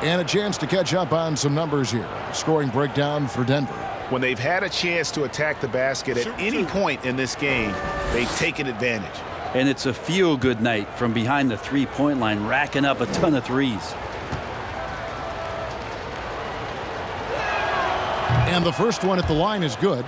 And a chance to catch up on some numbers here. Scoring breakdown for Denver. When they've had a chance to attack the basket at any point in this game, they've taken advantage. And it's a feel-good night from behind the three-point line, racking up a ton of threes. And the first one at the line is good.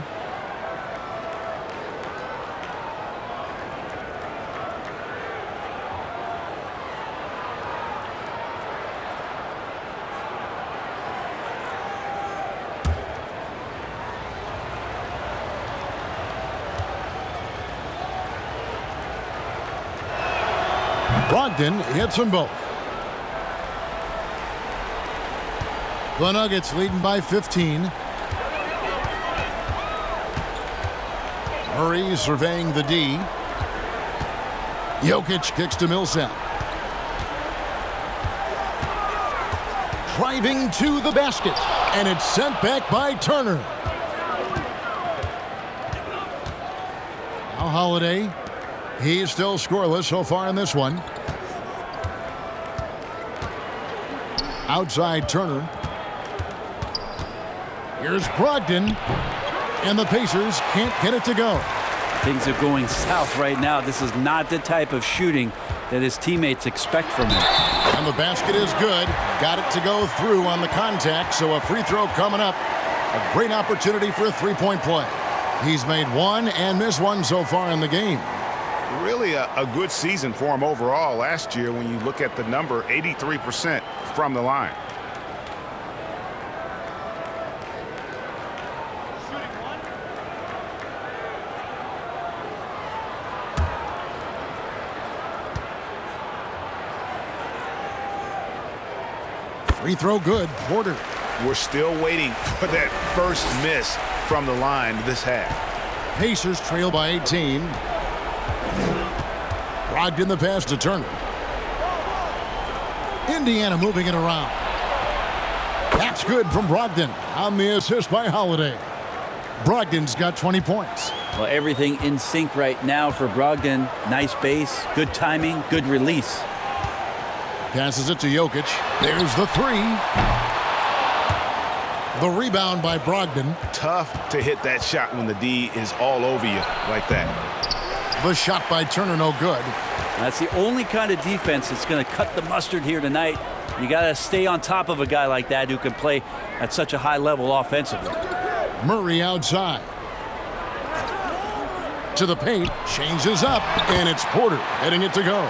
Brogdon hits them both. The Nuggets leading by 15. Murray surveying the D. Jokic kicks to Millsap. Driving to the basket. And it's sent back by Turner. Now Holiday. He's still scoreless so far in this one. Outside Turner. Here's Brogdon. And the Pacers can't get it to go. Things are going south right now. This is not the type of shooting that his teammates expect from him. And the basket is good. Got it to go through on the contact, so a free throw coming up. A great opportunity for a three-point play. He's made one and missed one so far in the game. Really a good season for him overall last year when you look at the number, 83% from the line. Free throw good. Porter. We're still waiting for that first miss from the line this half. Pacers trail by 18. Brogdon the pass to Turner. Indiana moving it around. That's good from Brogdon on the assist by Holiday. Brogdon's got 20 points. Well, everything in sync right now for Brogdon. Nice base, good timing, good release. Passes it to Jokic. There's the three. The rebound by Brogdon. Tough to hit that shot when the D is all over you like that. The shot by Turner, no good. That's the only kind of defense that's going to cut the mustard here tonight. You got to stay on top of a guy like that who can play at such a high level offensively. Murray outside. To the paint. Changes up. And it's Porter heading it to go.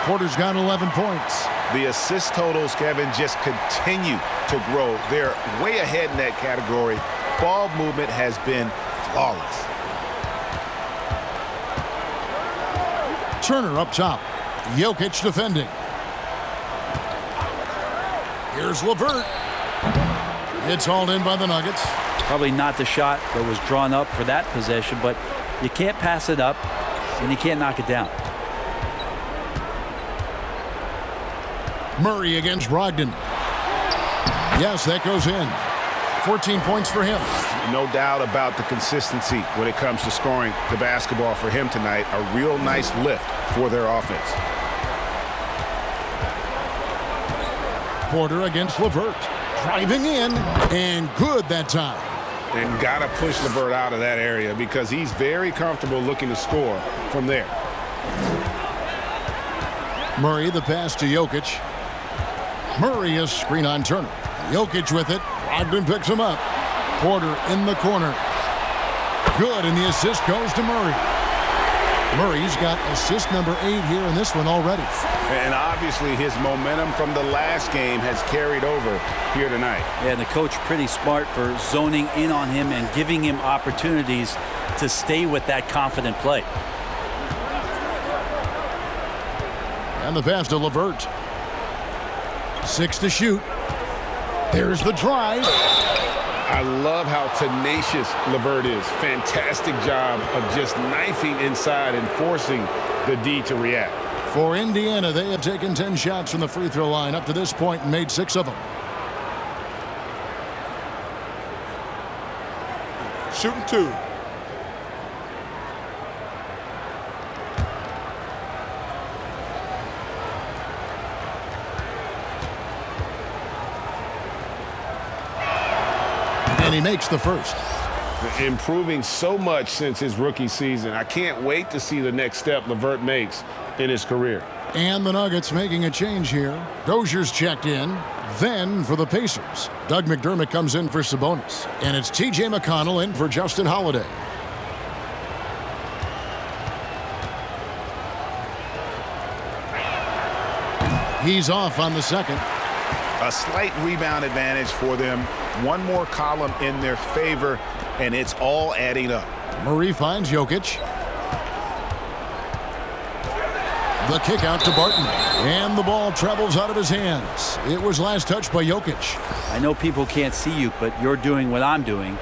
Porter's got 11 points. The assist totals, Kevin, just continue to grow. They're way ahead in that category. Ball movement has been flawless. Turner up top. Jokic defending. Here's LeVert. It's hauled in by the Nuggets. Probably not the shot that was drawn up for that possession, but you can't pass it up and you can't knock it down. Murray against Brogdon. Yes, that goes in. 14 points for him. No doubt about the consistency when it comes to scoring the basketball for him tonight. A real nice lift for their offense. Porter against LeVert. Driving in, and good that time. And got to push LeVert out of that area because he's very comfortable looking to score from there. Murray the pass to Jokic. Murray is screen on Turner. Jokic with it. Brogdon picks him up. Porter in the corner. Good, and the assist goes to Murray. Murray's got assist number 8 here in this one already. And obviously his momentum from the last game has carried over here tonight. Yeah, and the coach pretty smart for zoning in on him and giving him opportunities to stay with that confident play. And the pass to LeVert. 6 to shoot. There's the drive. I love how tenacious LeVert is. Fantastic job of just knifing inside and forcing the D to react. For Indiana, they have taken 10 shots from the free throw line up to this point and made 6 of them. Shooting 2. And he makes the first. Improving so much since his rookie season. I can't wait to see the next step LeVert makes in his career. And the Nuggets making a change here. Dozier's checked in. Then for the Pacers, Doug McDermott comes in for Sabonis. And it's T.J. McConnell in for Justin Holiday. He's off on the second. A slight rebound advantage for them. One more column in their favor, and it's all adding up. Murray finds Jokic. The kick out to Barton. And the ball travels out of his hands. It was last touched by Jokic. I know people can't see you, but you're doing what I'm doing,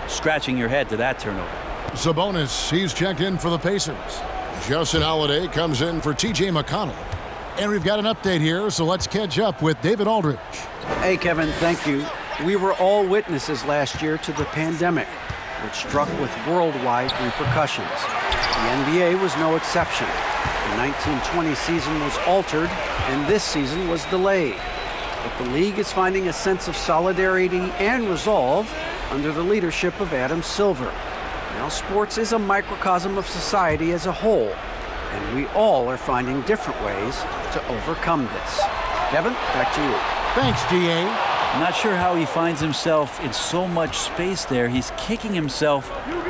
scratching your head to that turnover. Sabonis, he's checked in for the Pacers. Justin Holiday comes in for T.J. McConnell. And we've got an update here, so let's catch up with David Aldridge. Hey, Kevin, thank you. We were all witnesses last year to the pandemic, which struck with worldwide repercussions. The NBA was no exception. The 1920 season was altered, and this season was delayed. But the league is finding a sense of solidarity and resolve under the leadership of Adam Silver. Now, sports is a microcosm of society as a whole, and we all are finding different ways to overcome this. Kevin, back to you. Thanks, D.A. I'm not sure how he finds himself in so much space there. He's kicking himself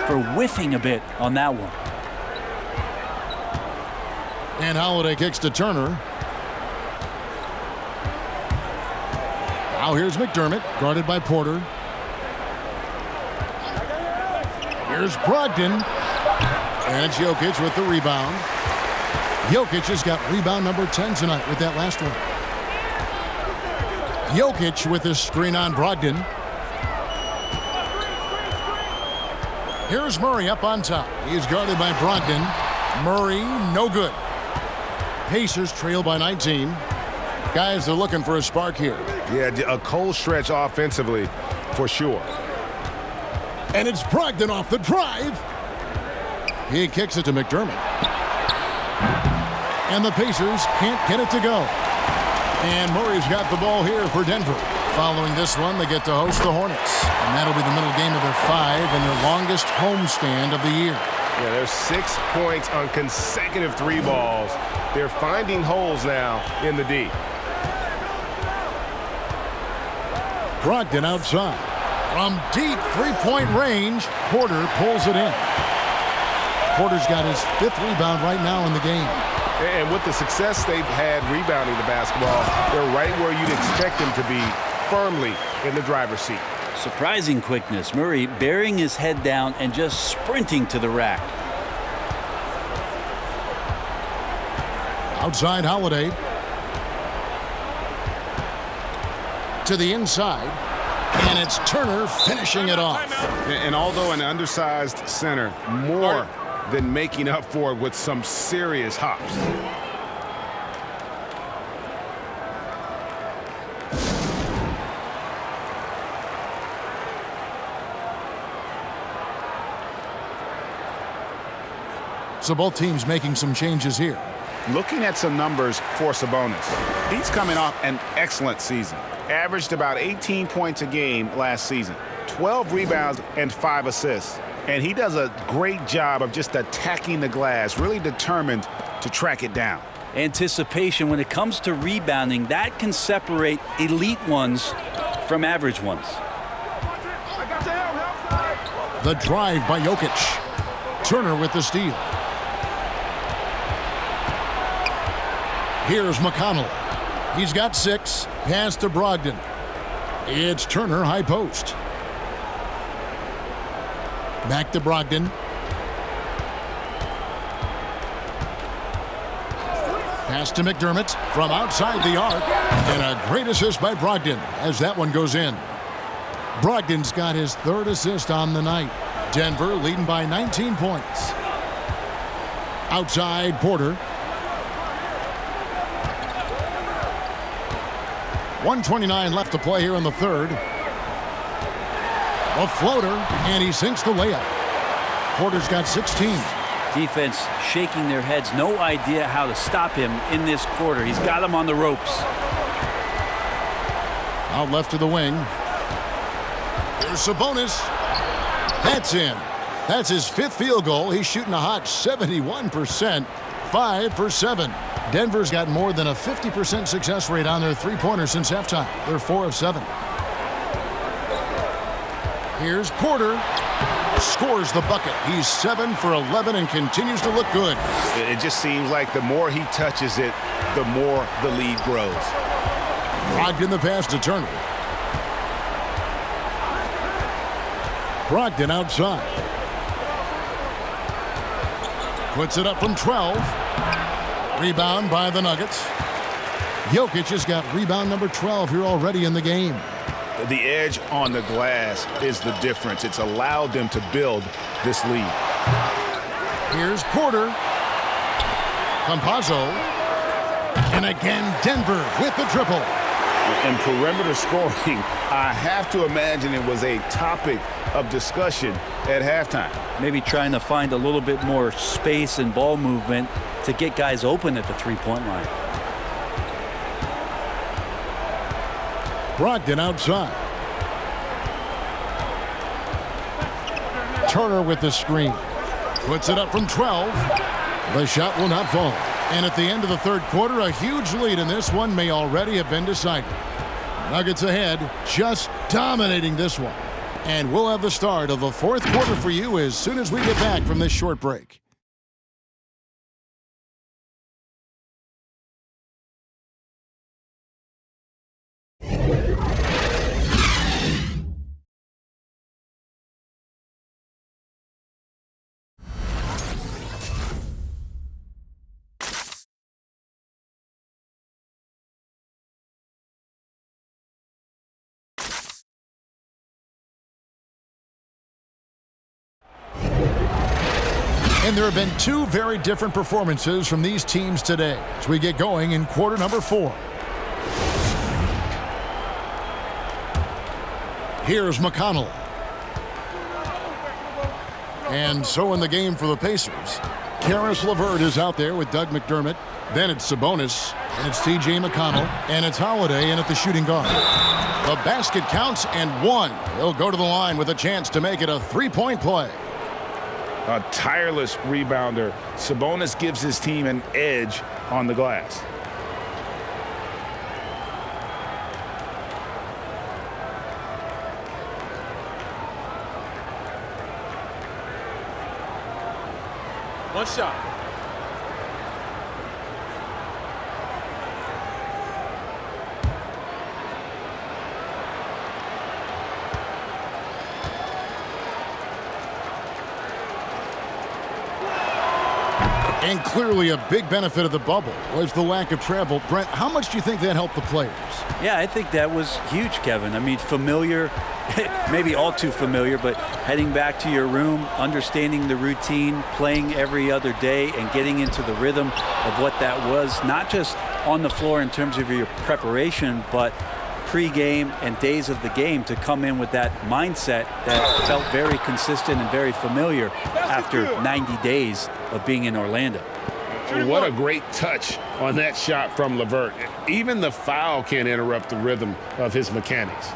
for whiffing a bit on that one. And Holiday kicks to Turner. Now here's McDermott, guarded by Porter. Here's Brogdon. And it's Jokic with the rebound. Jokic has got rebound number 10 tonight with that last one. Jokic with his screen on Brogdon. Here's Murray up on top. He's guarded by Brogdon. Murray, no good. Pacers trail by 19. Guys are looking for a spark here. Yeah, a cold stretch offensively for sure. And it's Brogdon off the drive. He kicks it to McDermott. And the Pacers can't get it to go. And Murray's got the ball here for Denver. Following this one, they get to host the Hornets. And that'll be the middle game of their 5 and their longest homestand of the year. Yeah, there's 6 points on consecutive 3 balls. They're finding holes now in the D. Brogdon outside. From deep three-point range, Porter pulls it in. Porter's got his 5th rebound right now in the game. And with the success they've had rebounding the basketball, they're right where you'd expect them to be, firmly in the driver's seat. Surprising quickness. Murray burying his head down and just sprinting to the rack. Outside Holiday. To the inside. And it's Turner finishing it off. And although an undersized center, more than making up for it with some serious hops. So both teams making some changes here. Looking at some numbers for Sabonis, he's coming off an excellent season. Averaged about 18 points a game last season, 12 rebounds and 5 assists. And he does a great job of just attacking the glass, really determined to track it down. Anticipation when it comes to rebounding, that can separate elite ones from average ones. The drive by Jokic. Turner with the steal. Here's McConnell. He's got 6. Pass to Brogdon. It's Turner high post. Back to Brogdon. Pass to McDermott from outside the arc. And a great assist by Brogdon as that one goes in. Brogdon's got his 3rd assist on the night. Denver leading by 19 points. Outside Porter. 1:29 left to play here in the 3rd. A floater, and he sinks the layup. Porter's got 16. Defense shaking their heads. No idea how to stop him in this quarter. He's got him on the ropes. Out left to the wing. Here's Sabonis. That's in. That's his 5th field goal. He's shooting a hot 71%. 5 for 7. Denver's got more than a 50% success rate on their three-pointers since halftime. They're 4 of 7. Here's Porter. Scores the bucket. He's 7 for 11 and continues to look good. It just seems like the more he touches it, the more the lead grows. Brogdon the pass to Turner. Brogdon outside. Puts it up from 12. Rebound by the Nuggets. Jokic has got rebound number 12 here already in the game. The edge on the glass is the difference. It's allowed them to build this lead. Here's Porter. Campazzo. And again, Denver with the triple. And perimeter scoring, I have to imagine it was a topic of discussion at halftime. Maybe trying to find a little bit more space and ball movement to get guys open at the three-point line. Brogdon outside. Turner with the screen. Puts it up from 12. The shot will not fall. And at the end of the 3rd quarter, a huge lead in this one may already have been decided. Nuggets ahead, just dominating this one. And we'll have the start of the 4th quarter for you as soon as we get back from this short break. And there have been two very different performances from these teams today as we get going in quarter number 4. Here's McConnell. And so in the game for the Pacers, Caris LeVert is out there with Doug McDermott. Then it's Sabonis, and it's T.J. McConnell, and it's Holiday in at the shooting guard. The basket counts and one. He'll go to the line with a chance to make it a three-point play. A tireless rebounder. Sabonis gives his team an edge on the glass. One shot. And clearly a big benefit of the bubble was the lack of travel. Brent, how much do you think that helped the players? Yeah, I think that was huge, Kevin. I mean, familiar, maybe all too familiar, but heading back to your room, understanding the routine, playing every other day, and getting into the rhythm of what that was, not just on the floor in terms of your preparation, but pre-game and days of the game, to come in with that mindset that felt very consistent and very familiar after 90 days of being in Orlando. What a great touch on that shot from LeVert. Even the foul can't interrupt the rhythm of his mechanics.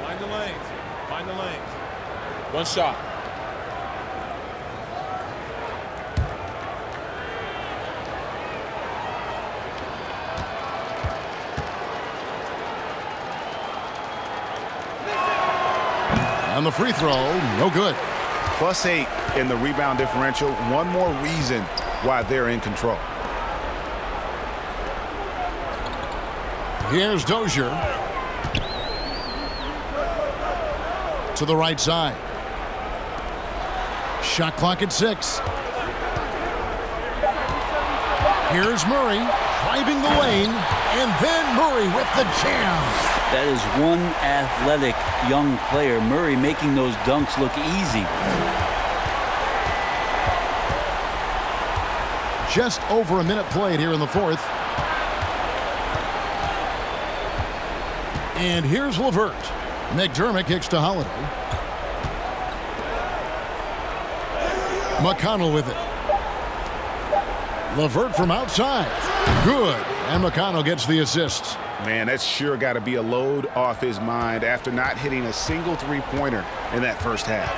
Find the lanes. Find the lanes. One shot. On the free throw, no good. +8 in the rebound differential. One more reason why they're in control. Here's Dozier. To the right side. Shot clock at 6. Here's Murray driving the lane, and then Murray with the jam. That is one athletic young player. Murray making those dunks look easy. Just over a minute played here in the fourth. And here's LeVert. McDermott kicks to Holiday. McConnell with it. LeVert from outside. Good. And McConnell gets the assist. Man, that's sure got to be a load off his mind after not hitting a single three-pointer in that first half.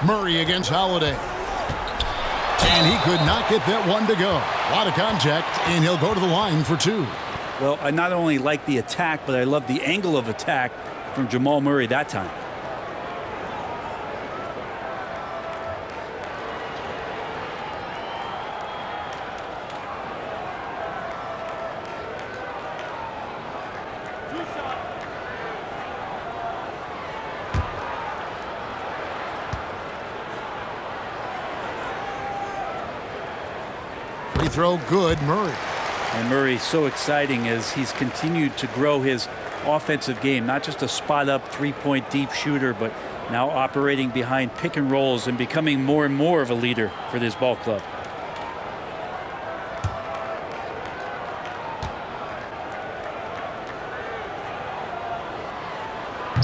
Murray against Holiday. And he could not get that one to go. A lot of contact, and he'll go to the line for 2. Well, I not only like the attack, but I love the angle of attack from Jamal Murray that time. Free throw good, Murray. And Murray, so exciting as he's continued to grow his offensive game. Not just a spot-up, three-point deep shooter, but now operating behind pick and rolls and becoming more and more of a leader for this ball club.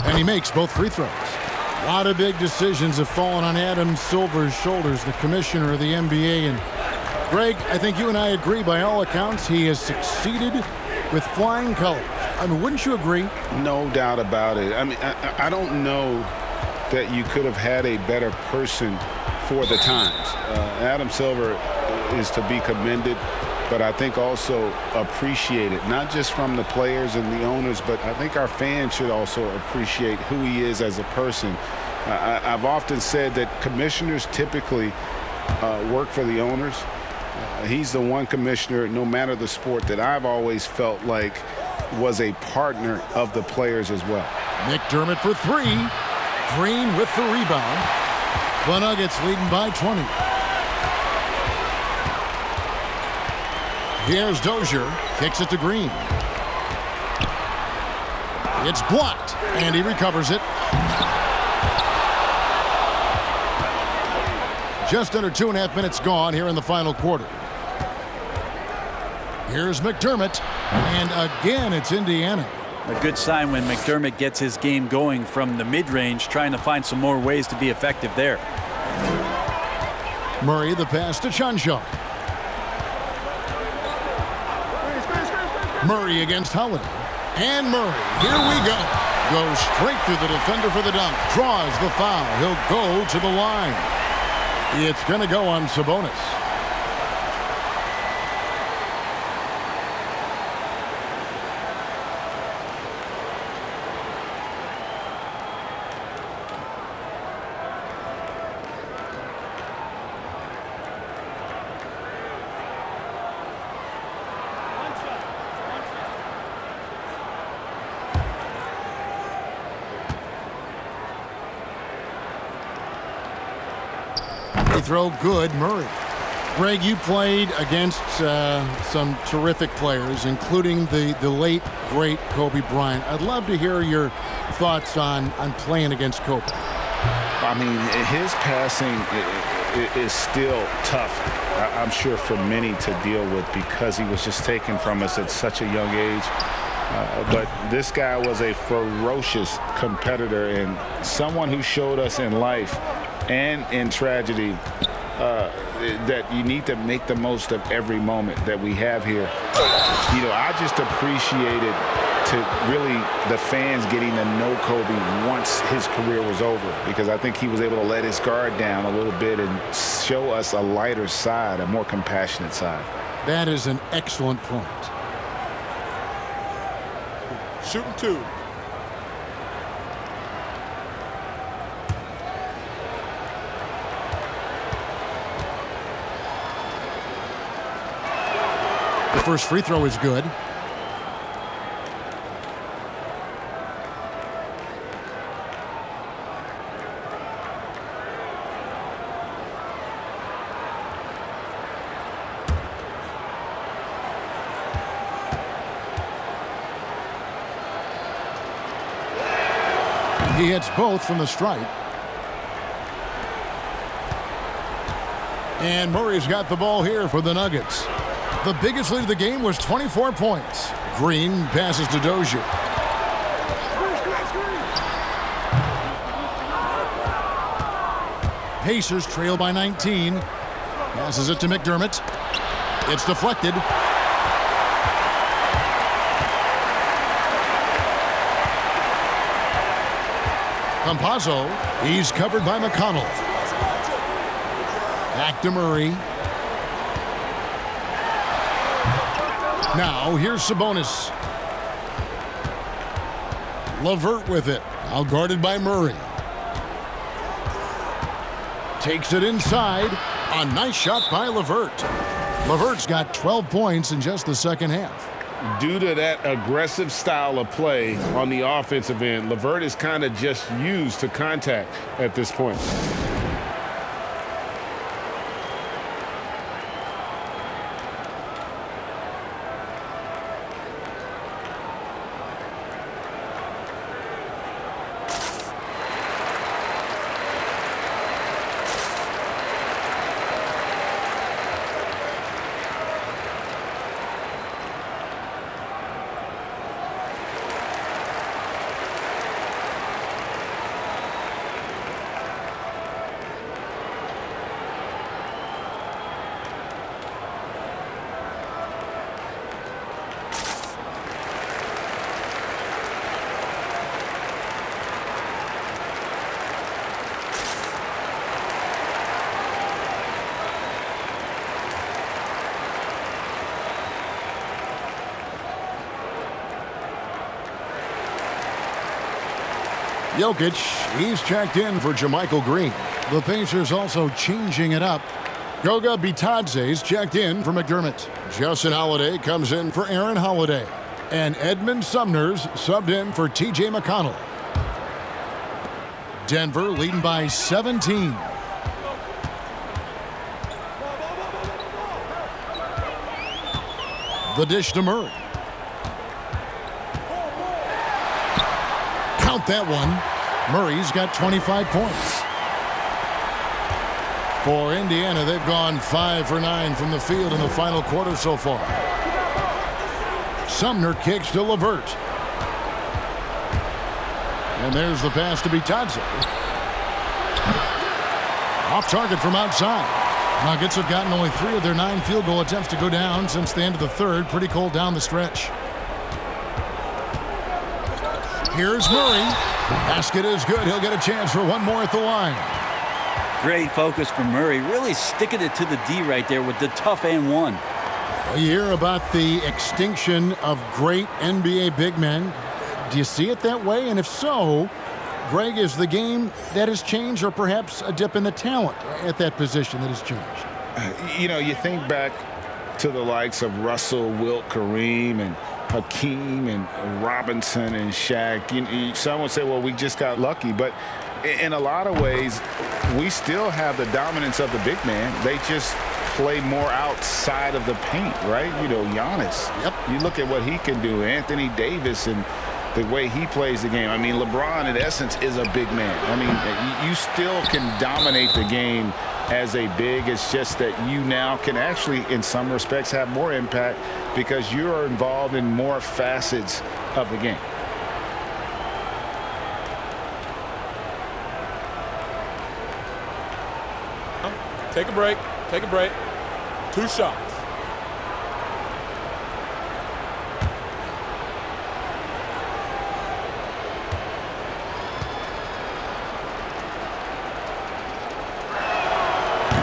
And he makes both free throws. A lot of big decisions have fallen on Adam Silver's shoulders, the commissioner of the NBA. And Greg, I think you and I agree by all accounts he has succeeded with flying colors. I mean, wouldn't you agree? No doubt about it. I mean, I don't know that you could have had a better person for the times. Adam Silver is to be commended, but I think also appreciated, not just from the players and the owners, but I think our fans should also appreciate who he is as a person. I've often said that commissioners typically work for the owners. He's the one commissioner, no matter the sport, that I've always felt like was a partner of the players as well. McDermott for 3. Green with the rebound. The Nuggets leading by 20. Here's Dozier. Kicks it to Green. It's blocked, and he recovers it. Just under 2.5 minutes gone here in the final quarter. Here's McDermott, and again it's Indiana. A good sign when McDermott gets his game going from the mid-range, trying to find some more ways to be effective there. Murray, the pass to Chanshaw. Murray against Holiday. And Murray, here we go. Goes straight through the defender for the dunk. Draws the foul. He'll go to the line. It's going to go on Sabonis. Throw good, Murray. Greg, you played against some terrific players, including the late, great Kobe Bryant. I'd love to hear your thoughts on playing against Kobe. I mean, his passing is still tough, I'm sure, for many to deal with because he was just taken from us at such a young age. But this guy was a ferocious competitor and someone who showed us in life and in tragedy that you need to make the most of every moment that we have here. You know, I just appreciated to really the fans getting to know Kobe once his career was over, because I think he was able to let his guard down a little bit and show us a lighter side, a more compassionate side. That is an excellent point. Shooting two. The first free throw is good. He hits both from the stripe. And Murray's got the ball here for the Nuggets. The biggest lead of the game was 24 points. Green passes to Dozier. Pacers trail by 19. Passes it to McDermott. It's deflected. Campazzo, he's covered by McConnell. Back to Murray. Now here's Sabonis. LeVert with it. Now guarded by Murray. Takes it inside. A nice shot by LeVert. LeVert's got 12 points in just the second half. Due to that aggressive style of play on the offensive end, LeVert is kind of just used to contact at this point. Jokic, he's checked in for JaMychal Green. The Pacers also changing it up. Goga Bitadze's checked in for McDermott. Justin Holiday comes in for Aaron Holiday. And Edmund Sumner's subbed in for T.J. McConnell. Denver leading by 17. The dish to Murray. Count that one. Murray's got 25 points. For Indiana, they've gone 5 for 9 from the field in the final quarter so far. Sumner kicks to LeVert. And there's the pass to Bitadze. Off target from outside. Nuggets have gotten only 3 of their 9 field goal attempts to go down since the end of the third. Pretty cold down the stretch. Here's Murray. Basket is good. He'll get a chance for one more at the line. Great focus from Murray. Really sticking it to the D right there with the tough and one. You hear about the extinction of great NBA big men. Do you see it that way? And if so, Greg, is the game that has changed or perhaps a dip in the talent at that position that has changed? You know, you think back to the likes of Russell, Wilt, Kareem, and Hakeem, and Robinson, and Shaq. Some would say, well, we just got lucky. But in a lot of ways, we still have the dominance of the big man. They just play more outside of the paint, right? You know, Giannis. Yep. You look at what he can do. Anthony Davis and the way he plays the game. I mean, LeBron, in essence, is a big man. I mean, you still can dominate the game as a big. It's just that you now can actually, in some respects, have more impact because you're involved in more facets of the game. Take a break. Take a break. 2 shots.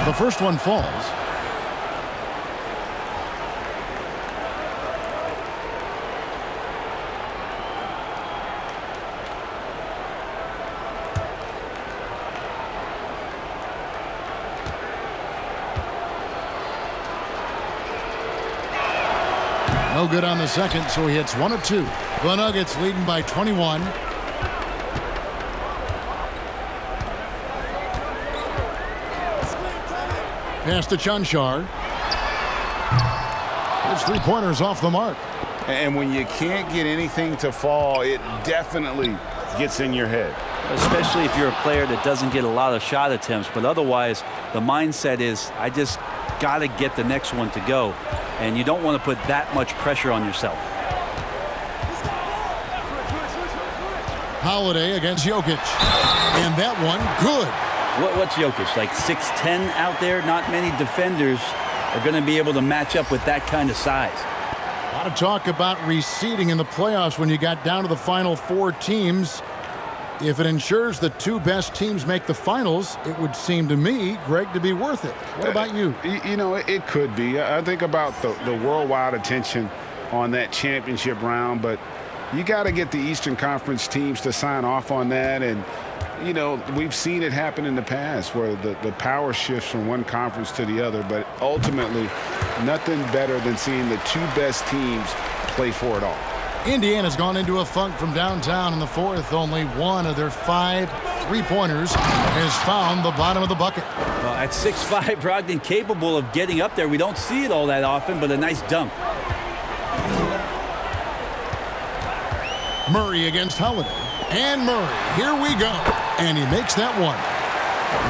The first one falls. No good on the second, so he hits 1 of 2. The Nuggets leading by 21. Pass to Chunshar. His 3-pointers off the mark. And when you can't get anything to fall, it definitely gets in your head. Especially if you're a player that doesn't get a lot of shot attempts. But otherwise, the mindset is, I just got to get the next one to go. And you don't want to put that much pressure on yourself. Holiday against Jokic. And that one, good. What's Jokic, like 6'10" out there? Not many defenders are going to be able to match up with that kind of size. A lot of talk about reseeding in the playoffs when you got down to the final 4 teams. If it ensures the 2 best teams make the finals, it would seem to me, Greg, to be worth it. What about you? You know, it could be. I think about the worldwide attention on that championship round, but you got to get the Eastern Conference teams to sign off on that. And you know, we've seen it happen in the past where the power shifts from one conference to the other, but ultimately nothing better than seeing the 2 best teams play for it all. Indiana's gone into a funk from downtown in the fourth. Only 1 of their 5 3-pointers has found the bottom of the bucket. Well, at 6'5", Brogdon capable of getting up there. We don't see it all that often, but a nice dunk. Murray against Holiday. And Murray, here we go. And he makes that one.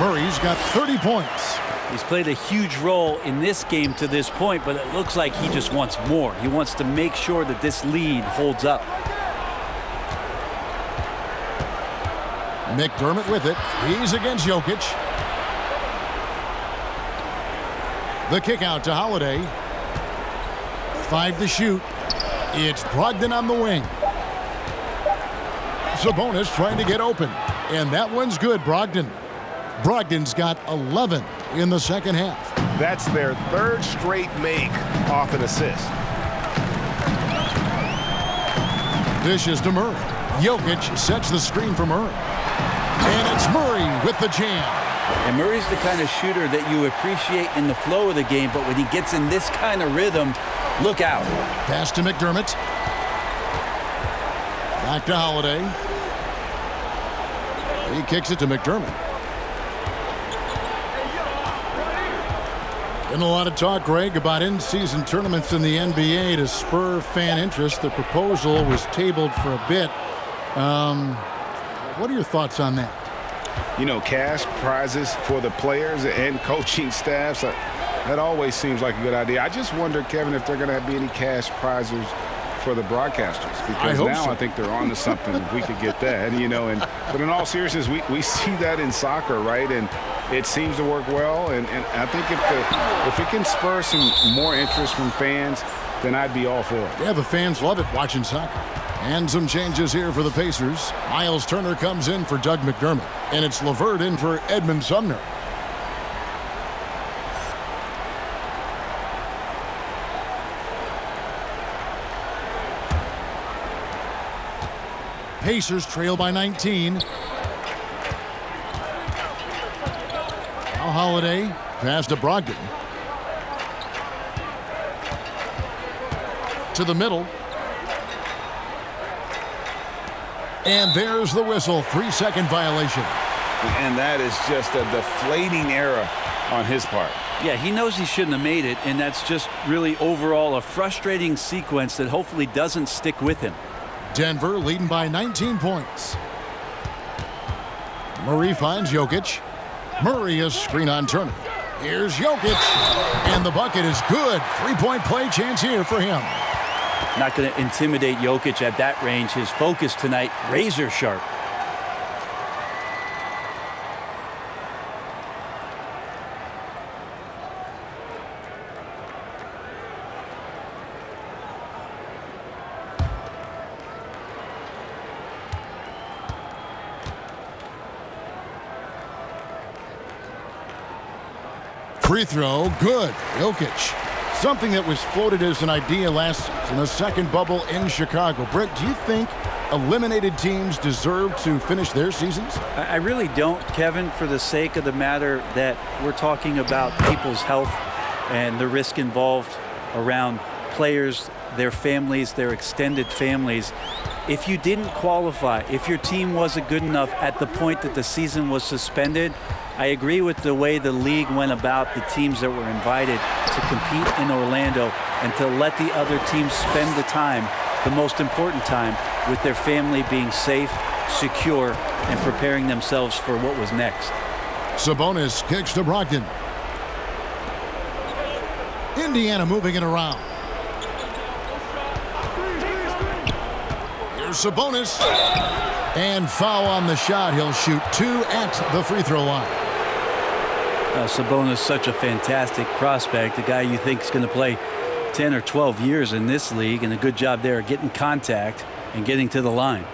Murray's got 30 points. He's played a huge role in this game to this point, but it looks like he just wants more. He wants to make sure that this lead holds up. McDermott with it. He's against Jokic. The kick out to Holiday. 5 to shoot. It's Brogdon on the wing. Sabonis trying to get open. And that one's good, Brogdon. Brogdon's got 11 in the second half. That's their 3rd straight make off an assist. Dishes to Murray. Jokic sets the screen for Murray. And it's Murray with the jam. And Murray's the kind of shooter that you appreciate in the flow of the game, but when he gets in this kind of rhythm, look out. Pass to McDermott. Back to Holiday. He kicks it to McDermott. And a lot of talk, Greg, about in-season tournaments in the NBA to spur fan interest. The proposal was tabled for a bit. What are your thoughts on that? You know, cash prizes for the players and coaching staffs, that always seems like a good idea. I just wonder, Kevin, if they're going to be any cash prizes for the broadcasters, because now I think they're on to something if we could get that, you know. But in all seriousness, we see that in soccer, right? And it seems to work well, and I think if it can spur some more interest from fans, then I'd be all for it. Yeah, the fans love it watching soccer. And some changes here for the Pacers. Miles Turner comes in for Doug McDermott, and it's LeVert in for Edmund Sumner. Pacers trail by 19. Now Holiday pass to Brogdon. To the middle. And there's the whistle. 3-second violation. And that is just a deflating error on his part. Yeah, he knows he shouldn't have made it, and that's just really overall a frustrating sequence that hopefully doesn't stick with him. Denver leading by 19 points. Murray finds Jokic. Murray is screen on Turner. Here's Jokic. And the bucket is good. 3-point play chance here for him. Not going to intimidate Jokic at that range. His focus tonight, razor sharp. Free throw, good. Jokic. Something that was floated as an idea last season, a second bubble in Chicago. Brett, do you think eliminated teams deserve to finish their seasons? I really don't, Kevin, for the sake of the matter that we're talking about people's health and the risk involved around players, their families, their extended families. If you didn't qualify, if your team wasn't good enough at the point that the season was suspended, I agree with the way the league went about the teams that were invited to compete in Orlando and to let the other teams spend the time, the most important time, with their family being safe, secure, and preparing themselves for what was next. Sabonis kicks to Brogdon. Indiana moving it around. Here's Sabonis. And foul on the shot. He'll shoot 2 at the free throw line. Sabonis, such a fantastic prospect, a guy you think is going to play 10 or 12 years in this league, and a good job there getting contact and getting to the line.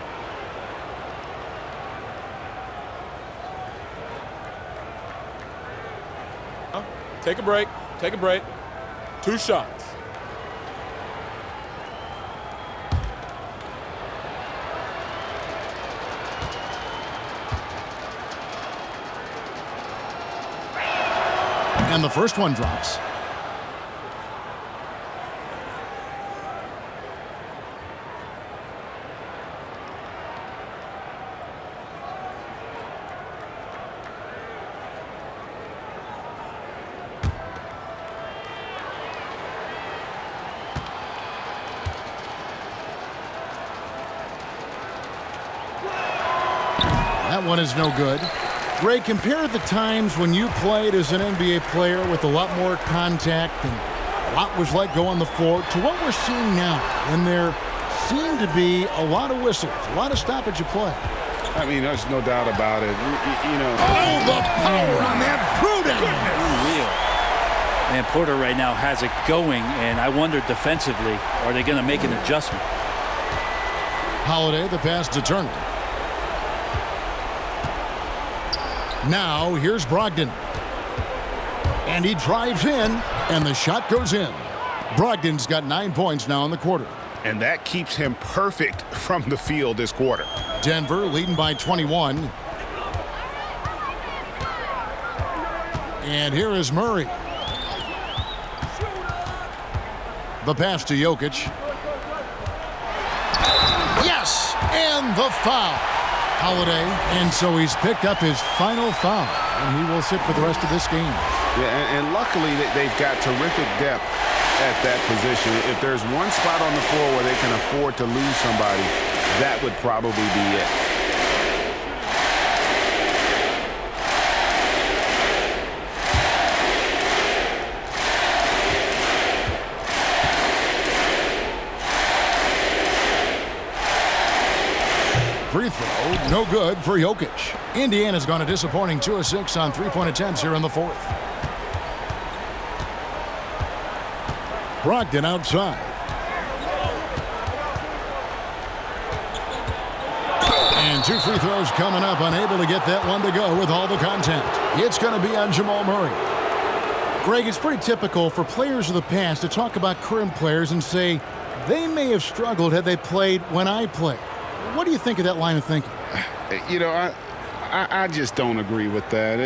Take a break. Take a break. 2 shots. And the first one drops. That one is no good. Ray, compare the times when you played as an NBA player with a lot more contact and a lot was let go on the floor to what we're seeing now, when there seem to be a lot of whistles, a lot of stoppage of play. I mean, there's no doubt about it. You know. Oh, the power on that prudent. Unreal. Man, Porter right now has it going, and I wonder defensively, are they going to make an adjustment? Holiday, the pass to Turner. Now, here's Brogdon. And he drives in, and the shot goes in. Brogdon's got 9 points now in the quarter. And that keeps him perfect from the field this quarter. Denver leading by 21. And here is Murray. The pass to Jokic. Yes! And the foul. Holiday, and so he's picked up his final foul, and he will sit for the rest of this game. Yeah, and luckily they've got terrific depth at that position. If there's one spot on the floor where they can afford to lose somebody, that would probably be it. Free throw, no good for Jokic. Indiana's gone a disappointing 2 of 6 on three-point attempts here in the fourth. Brogdon outside. And 2 free throws coming up, unable to get that one to go with all the contact. It's going to be on Jamal Murray. Greg, it's pretty typical for players of the past to talk about current players and say they may have struggled had they played when I played. What do you think of that line of thinking? You know, I just don't agree with that.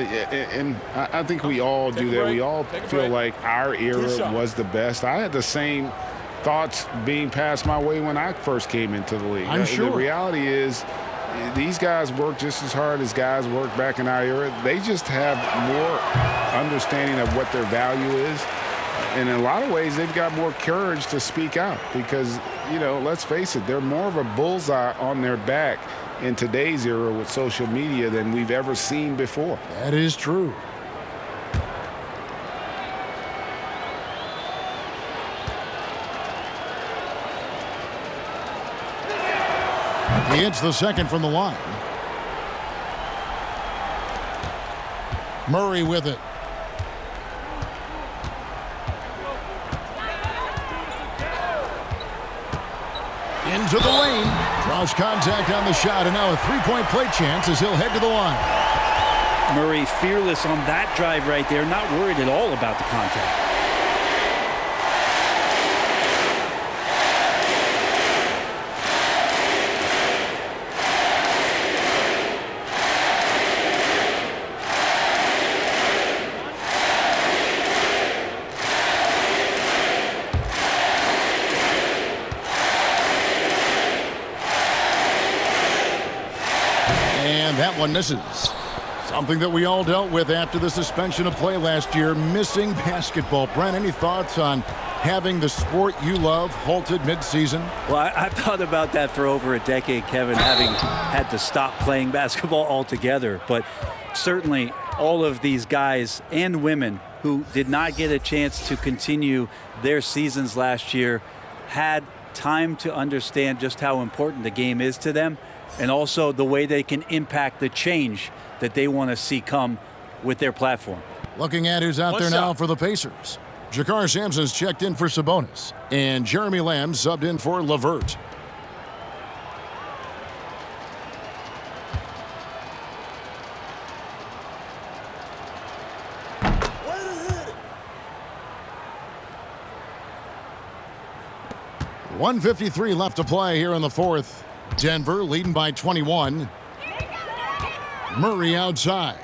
And I think we all do that. We all feel like our era was the best. I had the same thoughts being passed my way when I first came into the league. I'm sure. The reality is these guys work just as hard as guys worked back in our era. They just have more understanding of what their value is. And in a lot of ways, they've got more courage to speak out because, you know, let's face it, they're more of a bullseye on their back in today's era with social media than we've ever seen before. That is true. He hits the second from the line. Murray with it. Into the lane. Draws contact on the shot, and now a three-point play chance as he'll head to the line. Murray fearless on that drive right there, not worried at all about the contact. That one misses. Something that we all dealt with after the suspension of play last year, missing basketball. Brent, any thoughts on having the sport you love halted midseason? Well, I've thought about that for over a decade, Kevin, having had to stop playing basketball altogether. But certainly all of these guys and women who did not get a chance to continue their seasons last year had time to understand just how important the game is to them, and also the way they can impact the change that they want to see come with their platform. Looking at who's out there now for the Pacers. Jakar Sampson's checked in for Sabonis, and Jeremy Lamb subbed in for LeVert. .153 left to play here in the fourth. Denver leading by 21. Murray outside.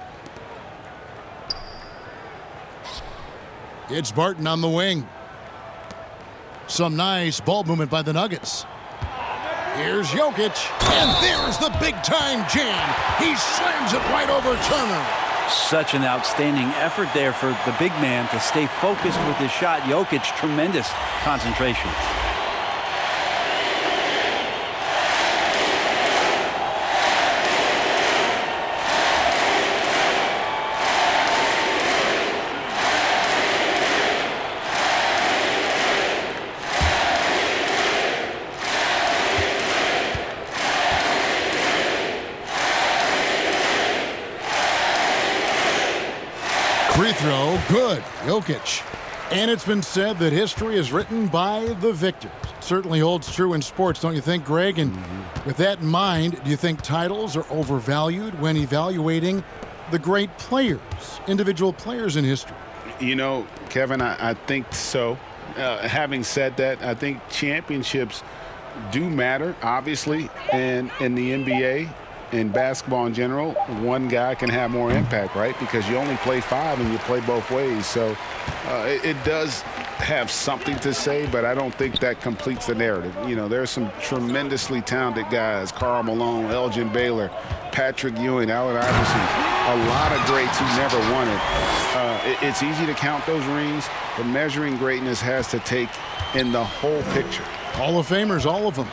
It's Barton on the wing. Some nice ball movement by the Nuggets. Here's Jokic, and there's the big-time jam. He slams it right over Turner. Such an outstanding effort there for the big man to stay focused with his shot. Jokic, tremendous concentration. Free throw, good. Jokic. And it's been said that history is written by the victors. It certainly holds true in sports, don't you think, Greg? And with that in mind, do you think titles are overvalued when evaluating the great players, individual players in history? You know, Kevin, I think so. Having said that, I think championships do matter, obviously, and in the NBA. In basketball in general, one guy can have more impact, right? Because you only play 5 and you play both ways. So it does have something to say, but I don't think that completes the narrative. You know, there's some tremendously talented guys, Karl Malone, Elgin Baylor, Patrick Ewing, Allen Iverson, a lot of greats who never won it. It's easy to count those rings, but measuring greatness has to take in the whole picture. Hall of Famers, all of them.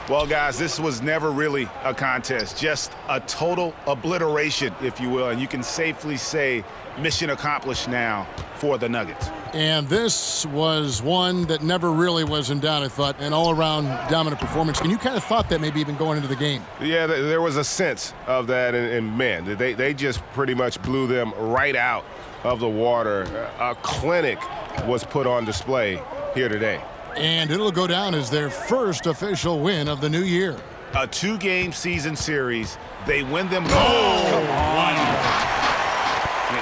Well, guys, this was never really a contest, just a total obliteration, if you will, and you can safely say mission accomplished now for the Nuggets. And this was one that never really was in doubt, I thought, an all-around dominant performance. And you kind of thought that maybe even going into the game. Yeah, there was a sense of that, and man, they just pretty much blew them right out of the water. A clinic was put on display here today. And it'll go down as their first official win of the new year. A 2-game season series. They win them both. Come on.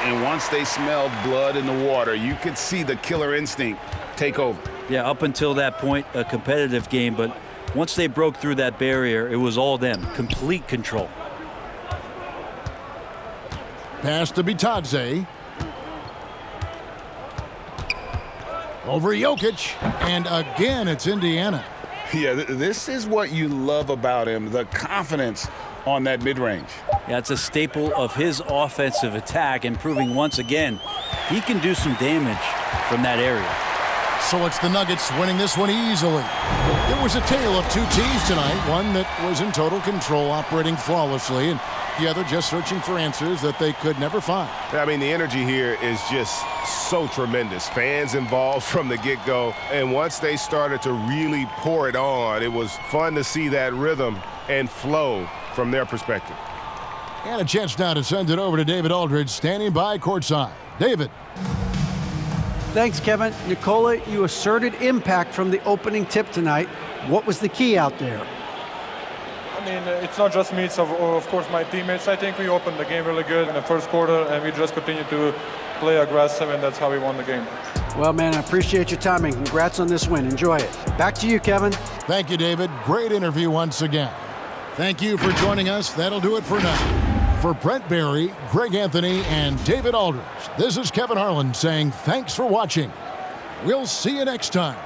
And once they smelled blood in the water, you could see the killer instinct take over. Yeah, up until that point, a competitive game, but once they broke through that barrier, it was all them. Complete control. Pass to Bitadze. Over Jokic, and again it's Indiana. Yeah, this is what you love about him, the confidence on that mid-range. Yeah, it's a staple of his offensive attack, and proving once again he can do some damage from that area. So it's the Nuggets winning this one easily. It was a tale of two teams tonight, one that was in total control, operating flawlessly, and the other just searching for answers that they could never find. I mean, the energy here is just so tremendous. Fans involved from the get-go, and once they started to really pour it on, it was fun to see that rhythm and flow from their perspective. And a chance now to send it over to David Aldridge, standing by courtside. David. Thanks, Kevin. Nikola, you asserted impact from the opening tip tonight. What was the key out there? I mean, it's not just me, it's of course my teammates. I think we opened the game really good in the first quarter, and we just continued to play aggressive, and that's how we won the game. Well, man, I appreciate your time, and congrats on this win. Enjoy it. Back to you, Kevin. Thank you, David. Great interview once again. Thank you for joining us. That'll do it for now. For Brent Barry, Greg Anthony, and David Aldridge, this is Kevin Harlan saying thanks for watching. We'll see you next time.